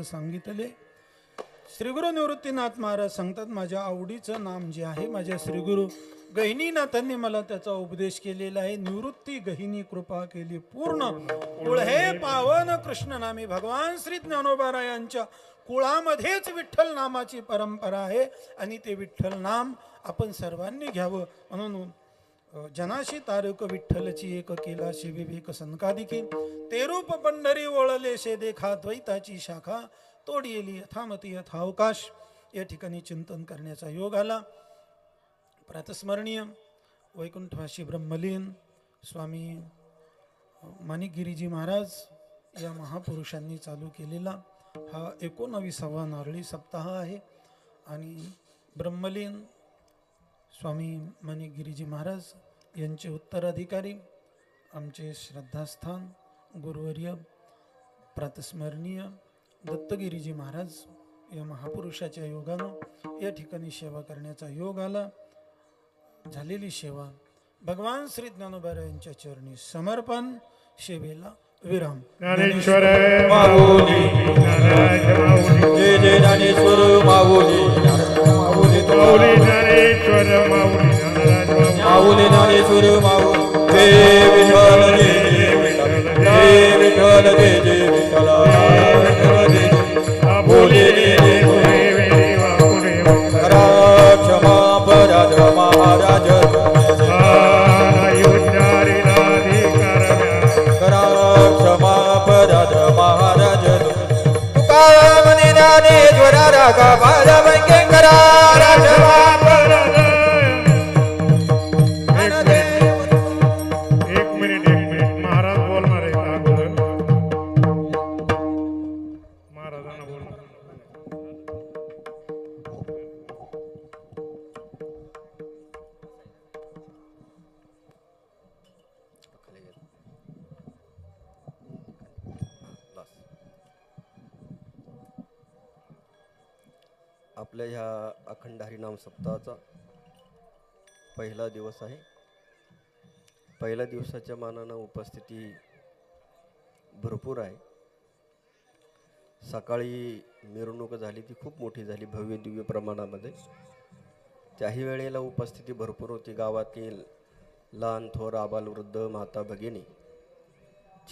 सांगितले. श्रीगुरु निवृत्तीनाथ महाराज सांगतात, माझ्या आवडीचं नाम जे आहे, माझ्या श्रीगुरु गहिनीनाथांनी मला त्याचा उपदेश केलेला आहे. निवृत्ती गहिनी कृपा केली पूर्ण, कुळहे पावन कृष्ण नामी. भगवान श्री ज्ञानोबा यांच्या कुळामध्येच विठ्ठल नामाची परंपरा आहे आणि ते विठ्ठल नाम आपण सर्वांनी घ्यावं. म्हणून जनाशी तारक विठ्ठलची एक केला शिविवेक संकादिकी. ते रूप पंढरी ओळले शे देखा, द्वैताची शाखा तोडी येली यथामती यथावकाश. या ठिकाणी चिंतन करण्याचा योग आला. प्रातस्मरणीय वैकुंठवासी ब्रह्मलीन स्वामी माणिकगिरीजी महाराज या महापुरुषांनी चालू केलेला हा 19वा नारळी सप्ताह आहे. आणि ब्रह्मलीन स्वामी माणिकगिरीजी महाराज यांचे उत्तराधिकारी आमचे श्रद्धास्थान गुरुवर्य प्रातस्मरणीय दत्तगिरीजी महाराज या महापुरुषाच्या योगानं या ठिकाणी सेवा करण्याचा योग आला. झालेली सेवा भगवान श्री ज्ञानोबा यांच्या चरणी समर्पण. सेवेला विराम. ज्ञानेश्वर माऊली जय जय ज्ञानेश्वर माऊली माऊली ज्ञानेश्वर माऊली माऊली ज्ञानेश्वर माऊली. जय विठ्ठल जय विठ्ठल जय विठ्ठल जय जय विठ्ठल बोले क्षमा पराध महाराज करा बाजवंगे करा राजवा एक मिनिट महाराज बोलणार आहे का अगोदर महाराजांना बोलणार आपल्या ह्या अखंड हरिनाम सप्ताहाचा पहिला दिवस आहे. पहिल्या दिवसाच्या मानानं उपस्थिती भरपूर आहे. सकाळी मिरवणूक झाली ती खूप मोठी झाली भव्य दिव्य प्रमाणामध्ये. त्याही वेळेला उपस्थिती भरपूर होती. गावातील लहान थोर आबालवृद्ध माता भगिनी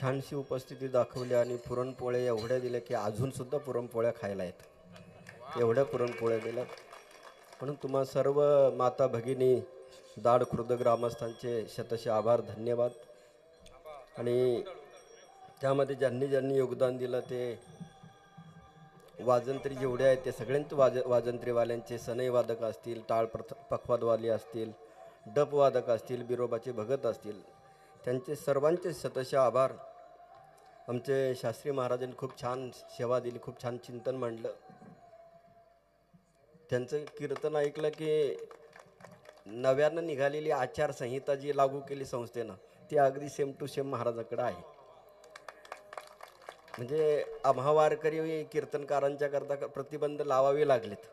छानशी उपस्थिती दाखवली आणि पुरणपोळ्या एवढ्या दिल्या की अजूनसुद्धा पुरणपोळ्या खायला येतात. एवढ्या पुरणपोळ्या दिल्या म्हणून तुम्हा सर्व माता भगिनी दाड खुर्द ग्रामस्थांचे शतशः आभार धन्यवाद. आणि त्यामध्ये ज्यांनी ज्यांनी योगदान दिलं ते वाजंत्री जेवढे आहेत ते सगळ्यांचे वाजंत्रीवाल्यांचे सनई वादक असतील, टाळ पखवादवाले असतील, डप वादक असतील, बिरोबाचे भगत असतील, त्यांचे सर्वांचे शतशः आभार. आमचे शास्त्री महाराजांनी खूप छान सेवा दिली, खूप छान चिंतन मांडलं. त्यांचं कीर्तन ऐकलं की नव्यानं निघालेली आचारसंहिता जी लागू केली संस्थेनं ती अगदी सेम टू सेम महाराजाकडे आहे. म्हणजे आम्हा वारकरी कीर्तनकारांच्या करता प्रतिबंध लावावे लागलेत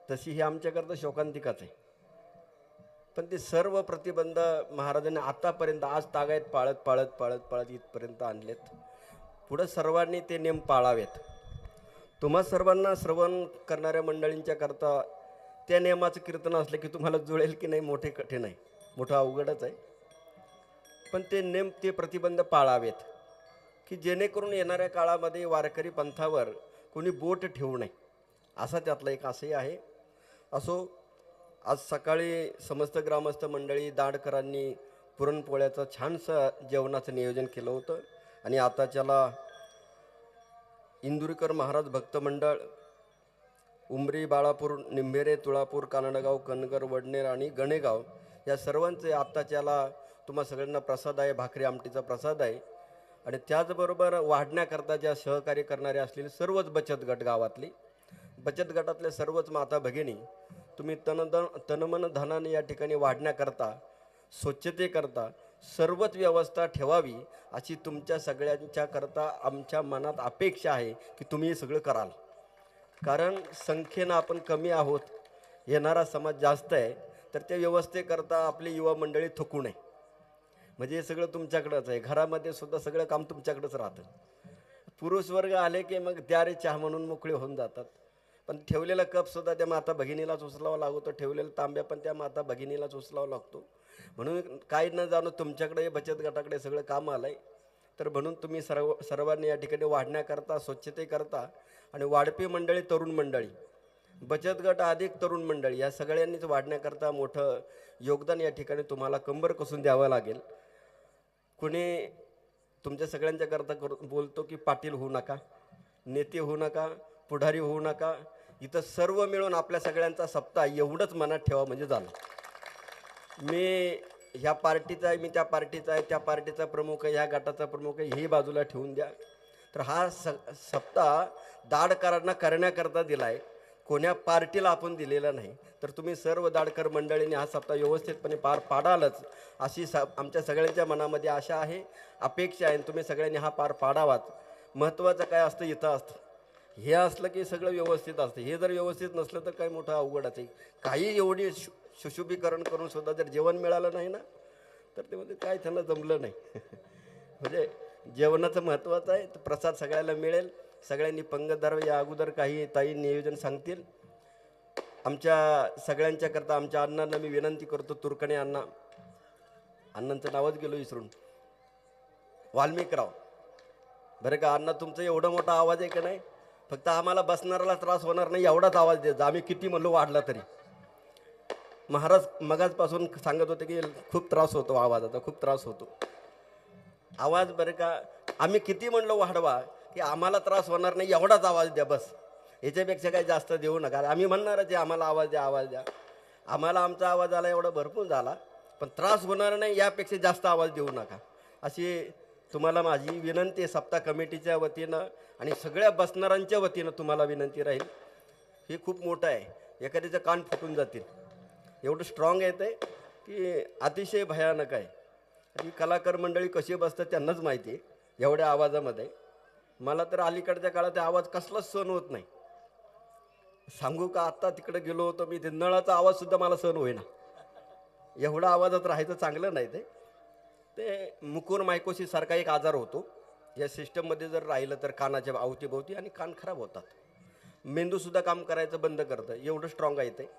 तशी ही आमच्याकरता शोकांतिकाच आहे. पण ते सर्व प्रतिबंध महाराजांनी आतापर्यंत आज तागायत पाळत पाळत पाळत पाळत इथपर्यंत आणलेत. पुढं सर्वांनी ते नियम पाळावेत. तुम्हा सर्वांना श्रवण करणाऱ्या मंडळींच्या करता त्या नियमाचं कीर्तन असलं की तुम्हाला जुळेल की नाही मोठे कठीण आहे, मोठं अवघडच आहे. पण ते नेम ते प्रतिबंध पाळावेत की जेणेकरून येणाऱ्या काळामध्ये वारकरी पंथावर कोणी बोट ठेवू नये असा त्यातला एक असंही आहे. असो, आज सकाळी समस्त ग्रामस्थ मंडळी दाडकरांनी पुरणपोळ्याचं छानसं जेवणाचं नियोजन केलं होतं. आणि आताच्याला इंदुरीकर महाराज भक्त मंडळ, उमरी, बाळापूर, निंभेरे, तुळापूर, कानडगाव, कनगर, वडनेर आणि गणेगाव या सर्वांचे आत्ताच्याला तुम्हा सगळ्यांना प्रसाद आहे. भाकरी आमटीचा प्रसाद आहे. आणि त्याचबरोबर वाढण्याकरता ज्या सहकार्य करणारे असलेले सर्वच बचत गट, गावातली बचत गटातल्या सर्वच माता भगिनी तुम्ही तनमन धनाने या ठिकाणी वाढण्याकरता, स्वच्छतेकरता सर्वच व्यवस्था ठेवावी अशी तुमच्या सगळ्यांच्या करता आमच्या मनात अपेक्षा आहे की तुम्ही हे सगळं कराल. कारण संख्येनं आपण कमी आहोत, येणारा समाज जास्त आहे. तर त्या व्यवस्थेकरता आपली युवा मंडळी थकू नये. म्हणजे हे सगळं तुमच्याकडंच आहे. घरामध्ये सुद्धा सगळं काम तुमच्याकडंच राहतं. पुरुष वर्ग आले की मग त्यारे चहा म्हणून मोकळे होऊन जातात. पण ठेवलेला कपसुद्धा त्या माता भगिनीलाच उचलावा लागतो. ठेवलेला तांब्या पण त्या माता भगिनीलाच उचलावा लागतो. म्हणून काही न जाणं तुमच्याकडे बचत गटाकडे सगळं काम आलं आहे. तर म्हणून तुम्ही सर्वांनी या ठिकाणी वाढण्याकरता, स्वच्छतेकरता आणि वाढपी मंडळी, तरुण मंडळी, बचत गट अधिक तरुण मंडळी या सगळ्यांनीच वाढण्याकरता मोठं योगदान या ठिकाणी तुम्हाला कंबर कसून द्यावं लागेल. कुणी तुमच्या सगळ्यांच्या करता बोलतो की पाटील होऊ नका, नेते होऊ नका, पुढारी होऊ नका. इथं सर्व मिळून आपल्या सगळ्यांचा सप्ताह एवढंच मनात ठेवा म्हणजे झालं. मी ह्या पार्टीचा आहे, मी त्या पार्टीचा आहे, त्या पार्टीचा प्रमुख आहे, ह्या गटाचा प्रमुख आहे, हे बाजूला ठेवून द्या. तर हा सप्ताह दाडकरांना करण्याकरता दिला आहे, कोण्या पार्टीला आपण दिलेला नाही. तर तुम्ही सर्व दाडकर मंडळींनी हा सप्ताह व्यवस्थितपणे पार पाडालच अशी आमच्या सगळ्यांच्या मनामध्ये आशा आहे, अपेक्षा आहे. तुम्ही सगळ्यांनी हा पार पाडावाच. महत्त्वाचं काय असतं, इथं असतं हे असलं की सगळं व्यवस्थित असतं. हे जर व्यवस्थित नसलं तर काही मोठं अवघडच आहे. काही एवढी सुशुभीकरण करून सुद्धा जर जेवण मिळालं नाही ना तर ते म्हणजे काय त्यांना जमलं नाही. म्हणजे जेवणाचं महत्त्वाचं आहे. तर प्रसाद सगळ्याला मिळेल. सगळ्यांनी पंगत धरावी. या अगोदर काही ताई नियोजन सांगतील. आमच्या सगळ्यांच्या करता आमच्या अण्णांना मी विनंती करतो, तुरकणे अण्णा, अण्णांचं नावच गेलो विसरून, वाल्मिकराव, बरं का अण्णा, तुमचं एवढा मोठा आवाज आहे का नाही, फक्त आम्हाला बसणाऱ्याला त्रास होणार नाही एवढाच आवाज द्यायचा. आम्ही किती म्हणलो वाढला तरी. महाराज मगाचपासून सांगत होते की खूप त्रास होतो आवाजाचा, खूप त्रास होतो आवाज, बरं का. आम्ही किती म्हणलो वाढवा की आम्हाला त्रास होणार नाही एवढाच आवाज द्या बस. याच्यापेक्षा काही जास्त देऊ नका. आम्ही म्हणणारच आहे आम्हाला आवाज द्या, आवाज द्या. आम्हाला आमचा आवाज आला एवढा भरपूर झाला, पण त्रास होणार नाही यापेक्षा जास्त आवाज देऊ नका अशी तुम्हाला माझी विनंती आहे. सप्ताह कमिटीच्या वतीनं आणि सगळ्या बसणाऱ्यांच्या वतीनं तुम्हाला विनंती राहील. हे खूप मोठं आहे, एखाद्याचं कान फुटून जातील एवढं स्ट्रॉंग आहे ते की अतिशय भयानक आहे. ही कलाकार मंडळी कशी बसतात त्यांनाच माहिती आहे एवढ्या आवाजामध्ये. मला तर अलीकडच्या काळात आवाज कसलाच सहन होत नाही. सांगू का, आत्ता तिकडे गेलो होतो मी, ते नळाचा आवाजसुद्धा मला सहन होईना. एवढा आवाजात राहायचं चांगलं नाही. ते मुकुर मायकोसिस सारखा एक आजार होतो. या सिस्टममध्ये जर राहिलं तर कानाच्या अवतीभोवती आणि कान खराब होतात. मेंदूसुद्धा काम करायचं बंद करतं, एवढं स्ट्रॉंग आहे ते.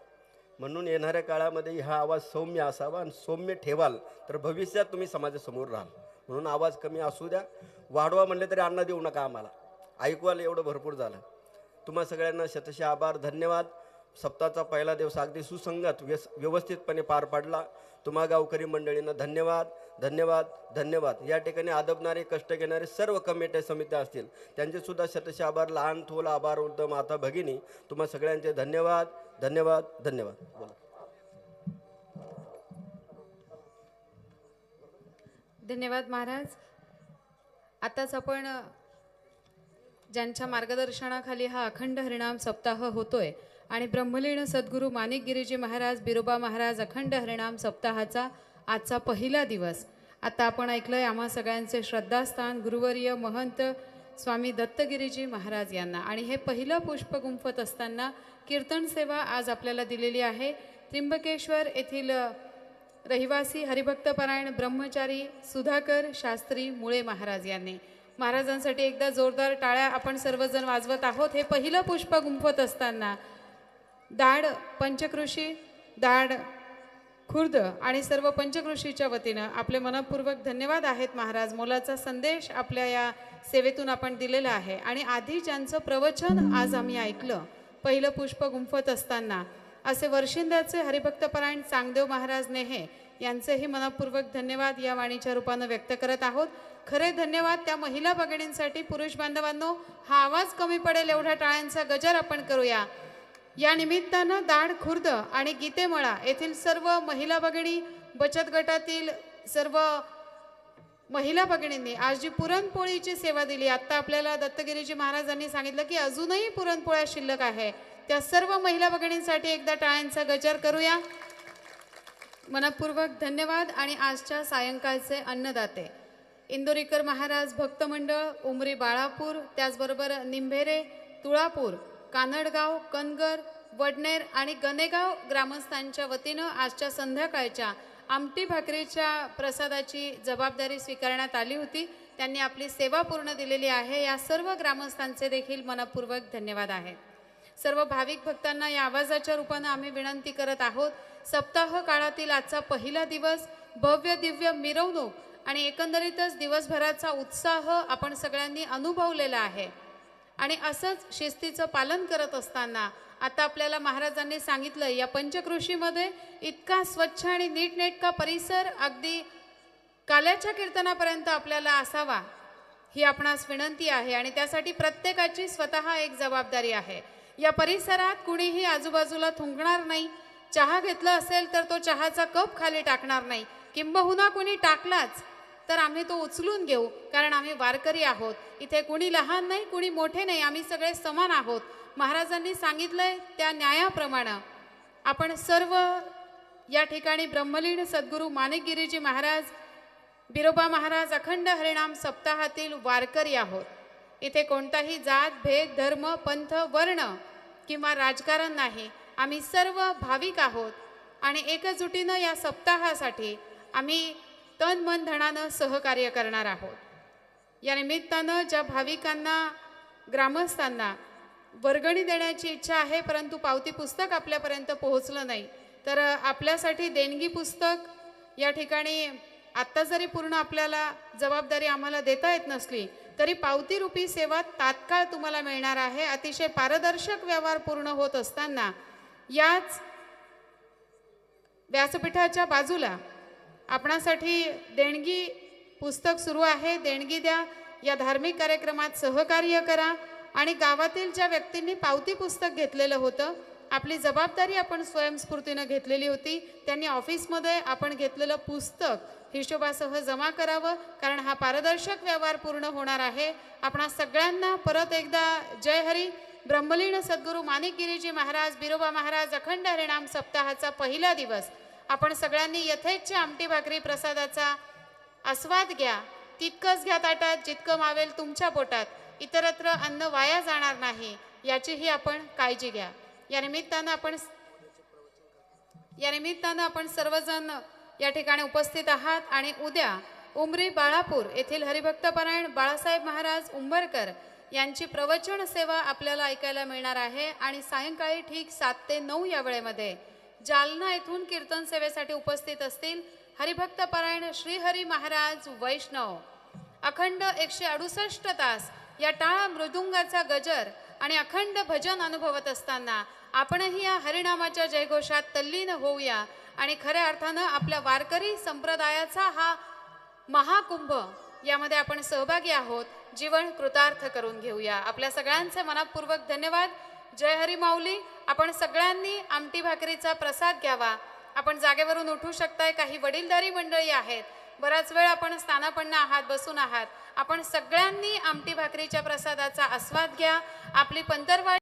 म्हणून येणाऱ्या काळामध्ये हा आवाज सौम्य असावा आणि सौम्य ठेवाल तर भविष्यात तुम्ही समाजासमोर राहाल. म्हणून आवाज कमी असू द्या. वाढवा म्हणले तरी अन्न देऊ नका आम्हाला. ऐकवायला एवढं भरपूर झालं. तुम्हा सगळ्यांना शतशः आभार, धन्यवाद. सप्ताहाचा पहिला दिवस अगदी सुसंगत व्यवस्थितपणे पार पाडला. तुम्हा गावकरी मंडळींना धन्यवाद, धन्यवाद, धन्यवाद. या ठिकाणी आदबणारे, कष्ट घेणारे सर्व कमिट्या समित्या असतील त्यांचेसुद्धा शतशः आभार. लहान थोल आभार, वृद्ध माता भगिनी, तुम्हा सगळ्यांचे धन्यवाद, धन्यवाद, धन्यवाद. बोला. धन्यवाद महाराज. आताच आपण ज्यांच्या मार्गदर्शनाखाली हा अखंड हरिनाम सप्ताह होतोय आणि ब्रह्मलीन सद्गुरू माणिक गिरीजी महाराज, बिरोबा महाराज अखंड हरिनाम सप्ताहाचा आजचा पहिला दिवस. आता आपण ऐकलंय आम्हा सगळ्यांचे श्रद्धास्थान गुरुवर्य महंत स्वामी दत्तगिरीजी महाराज यांना. आणि हे पहिलं पुष्प गुंफत असताना कीर्तन सेवा आज आपल्याला दिलेली आहे. त्र्यंबकेश्वर येथील रहिवासी हरिभक्तपरायण ब्रह्मचारी सुधाकर शास्त्री मुळे महाराज यांनी. महाराजांसाठी एकदा जोरदार टाळ्या आपण सर्वजण वाजवत आहोत. हे पहिलं पुष्प गुंफत असताना दाड पंचकृषी, दाड खुर्द आणि सर्व पंचकृषीच्या वतीनं आपले मनपूर्वक धन्यवाद आहेत महाराज. मोलाचा संदेश आपल्या या सेवेतून आपण दिलेला आहे. आणि आधी ज्यांचं प्रवचन आज आम्ही ऐकलं पहिलं पुष्प गुंफत असताना, असे वर्षिंद्याचे हरिभक्तपरायण चांगदेव महाराज नेहे यांचेही मनपूर्वक धन्यवाद या वाणीच्या रूपानं व्यक्त करत आहोत. खरे धन्यवाद त्या महिला भगिनींसाठी. पुरुष बांधवांनो, हा आवाज कमी पडेल एवढ्या टाळ्यांचा गजर आपण करूया. या निमित्तानं दाड खुर्द आणि गीतेमळा येथील सर्व महिला भगिनी, बचत गटातील सर्व महिला भगिनींनी आज जी पुरणपोळीची सेवा दिली, आत्ता आपल्याला दत्तगिरीजी महाराजांनी सांगितलं की अजूनही पुरणपोळ्या शिल्लक आहे, त्या सर्व महिला भगिनींसाठी एकदा टाळ्यांचा गजर करूया. मनपूर्वक धन्यवाद. आणि आजच्या सायंकाळचे अन्नदाते इंदोरीकर महाराज भक्त मंडळ, उमरी बाळापूर, त्याचबरोबर निंभेरे, तुळापूर, कानडगाव, कनगर, वडनेर आणि गणेगाव ग्रामस्थांच्या वतीनं आजच्या संध्याकाळच्या आमटी भाकरीच्या प्रसादाची जबाबदारी स्वीकारण्यात आली होती. त्यांनी आपली सेवा पूर्ण दिलेली आहे. या सर्व ग्रामस्थांचे देखील मनपूर्वक धन्यवाद आहेत. सर्व भाविक भक्तांना या आवाजाच्या रूपानं आम्ही विनंती करत आहोत. सप्ताह काळातील आजचा पहिला दिवस, भव्य दिव्य मिरवणूक आणि एकंदरीतच दिवसभराचा उत्साह आपण सगळ्यांनी अनुभवलेला आहे. आणि असंच शिस्तीचं पालन करत असताना आता आपल्याला महाराजांनी सांगितलं या पंचकृषीमध्ये इतका स्वच्छ आणि नीटनेटका परिसर अगदी काल्याच्या कीर्तनापर्यंत आपल्याला असावा ही आपणास विनंती आहे. आणि त्यासाठी प्रत्येकाची स्वतः एक जबाबदारी आहे. या परिसरात कुणीही आजूबाजूला थुंकणार नाही. चहा घेतला असेल तर तो चहाचा कप खाली टाकणार नाही. किंबहुना कुणी टाकलाच तर आम्ही तो उचलून घेऊ, कारण आम्ही वारकरी आहोत. इथे कुणी लहान नाही, कुणी मोठे नाही, आम्ही सगळे समान आहोत. महाराजांनी सांगितलंय त्या न्यायाप्रमाणे आपण सर्व या ठिकाणी ब्रह्मलीन सद्गुरू माणिक गिरीजी महाराज, बिरोबा महाराज अखंड हरिनाम सप्ताहातील वारकरी आहोत. इथे कोणताही जात भेद, धर्म, पंथ, वर्ण किंवा राजकारण नाही. आम्ही सर्व भाविक आहोत आणि एकजुटीनं या सप्ताहासाठी आम्ही तन मन धनानं सहकार्य करणार आहोत. या निमित्तानं ज्या भाविकांना, ग्रामस्थांना वर्गणी देण्याची इच्छा आहे परंतु पावती पुस्तक आपल्यापर्यंत पोहोचलं नाही, तर आपल्यासाठी देणगी पुस्तक या ठिकाणी आत्ता जरी पूर्ण आपल्याला जबाबदारी आम्हाला देता येत नसली तरी पावतीरूपी सेवा तात्काळ तुम्हाला मिळणार आहे. अतिशय पारदर्शक व्यवहार पूर्ण होत असताना याच व्यासपीठाच्या बाजूला आपणासाठी देणगी पुस्तक सुरू आहे. देणगी द्या, या धार्मिक कार्यक्रमात सहकार्य करा आणि गावातील ज्या व्यक्तींनी पावती पुस्तक घेतलेलं होतं, आपली जबाबदारी आपण स्वयंस्फूर्तीनं घेतलेली होती, त्यांनी ऑफिसमध्ये आपण घेतलेलं पुस्तक हिशोबासह जमा करावं, कारण हा पारदर्शक व्यवहार पूर्ण होणार आहे. आपणा सगळ्यांना परत एकदा जय हरी. ब्रह्मलीन सद्गुरू माणिकगिरीजी महाराज, बिरोबा महाराज अखंड हरिनाम सप्ताहाचा पहिला दिवस. आपण सगळ्यांनी यथेच्छ आमटी भाकरी प्रसादाचा आस्वाद घ्या. तितकंच घ्या ताटात जितकं मावेल तुमच्या पोटात. इतरत्र अन्न वाया जाणार नाही याचीही आपण काळजी घ्या. या निमित्तानं आपण सर्वजण या ठिकाणी उपस्थित आहात आणि उद्या उमरी बाळापूर येथील हरिभक्तपरायण बाळासाहेब महाराज उंबरकर यांची प्रवचन सेवा आपल्याला ऐकायला मिळणार आहे. आणि सायंकाळी ठीक 7 ते 9 या वेळेमध्ये जालना येथून कीर्तन सेवेसाठी उपस्थित असतील हरिभक्तपरायण श्रीहरी महाराज वैष्णव. अखंड 168 तास या टाळ मृदुंगाचा गजर आणि अखंड भजन अनुभवत असताना आपणही या हरिनामाच्या जयघोषात तल्लीन होऊया आणि खऱ्या अर्थानं आपल्या वारकरी संप्रदायाचा हा महाकुंभ यामध्ये आपण सहभागी आहोत. जीवन कृतार्थ करून घेऊया. आपल्या सगळ्यांचे मनपूर्वक धन्यवाद. जय हरी माऊली. आपण सगळ्यांनी आमटी भाकरीचा प्रसाद घ्यावा. आपण जागेवरून उठू शकताय. काही वडीलधारी मंडळी आहेत, बराच वेळ आपण स्थानापन्न आहात, बसून आहात. आपण सगळ्यांनी आमटी भाकरीच्या प्रसादाचा आस्वाद घ्या. आपली पंतरवाडी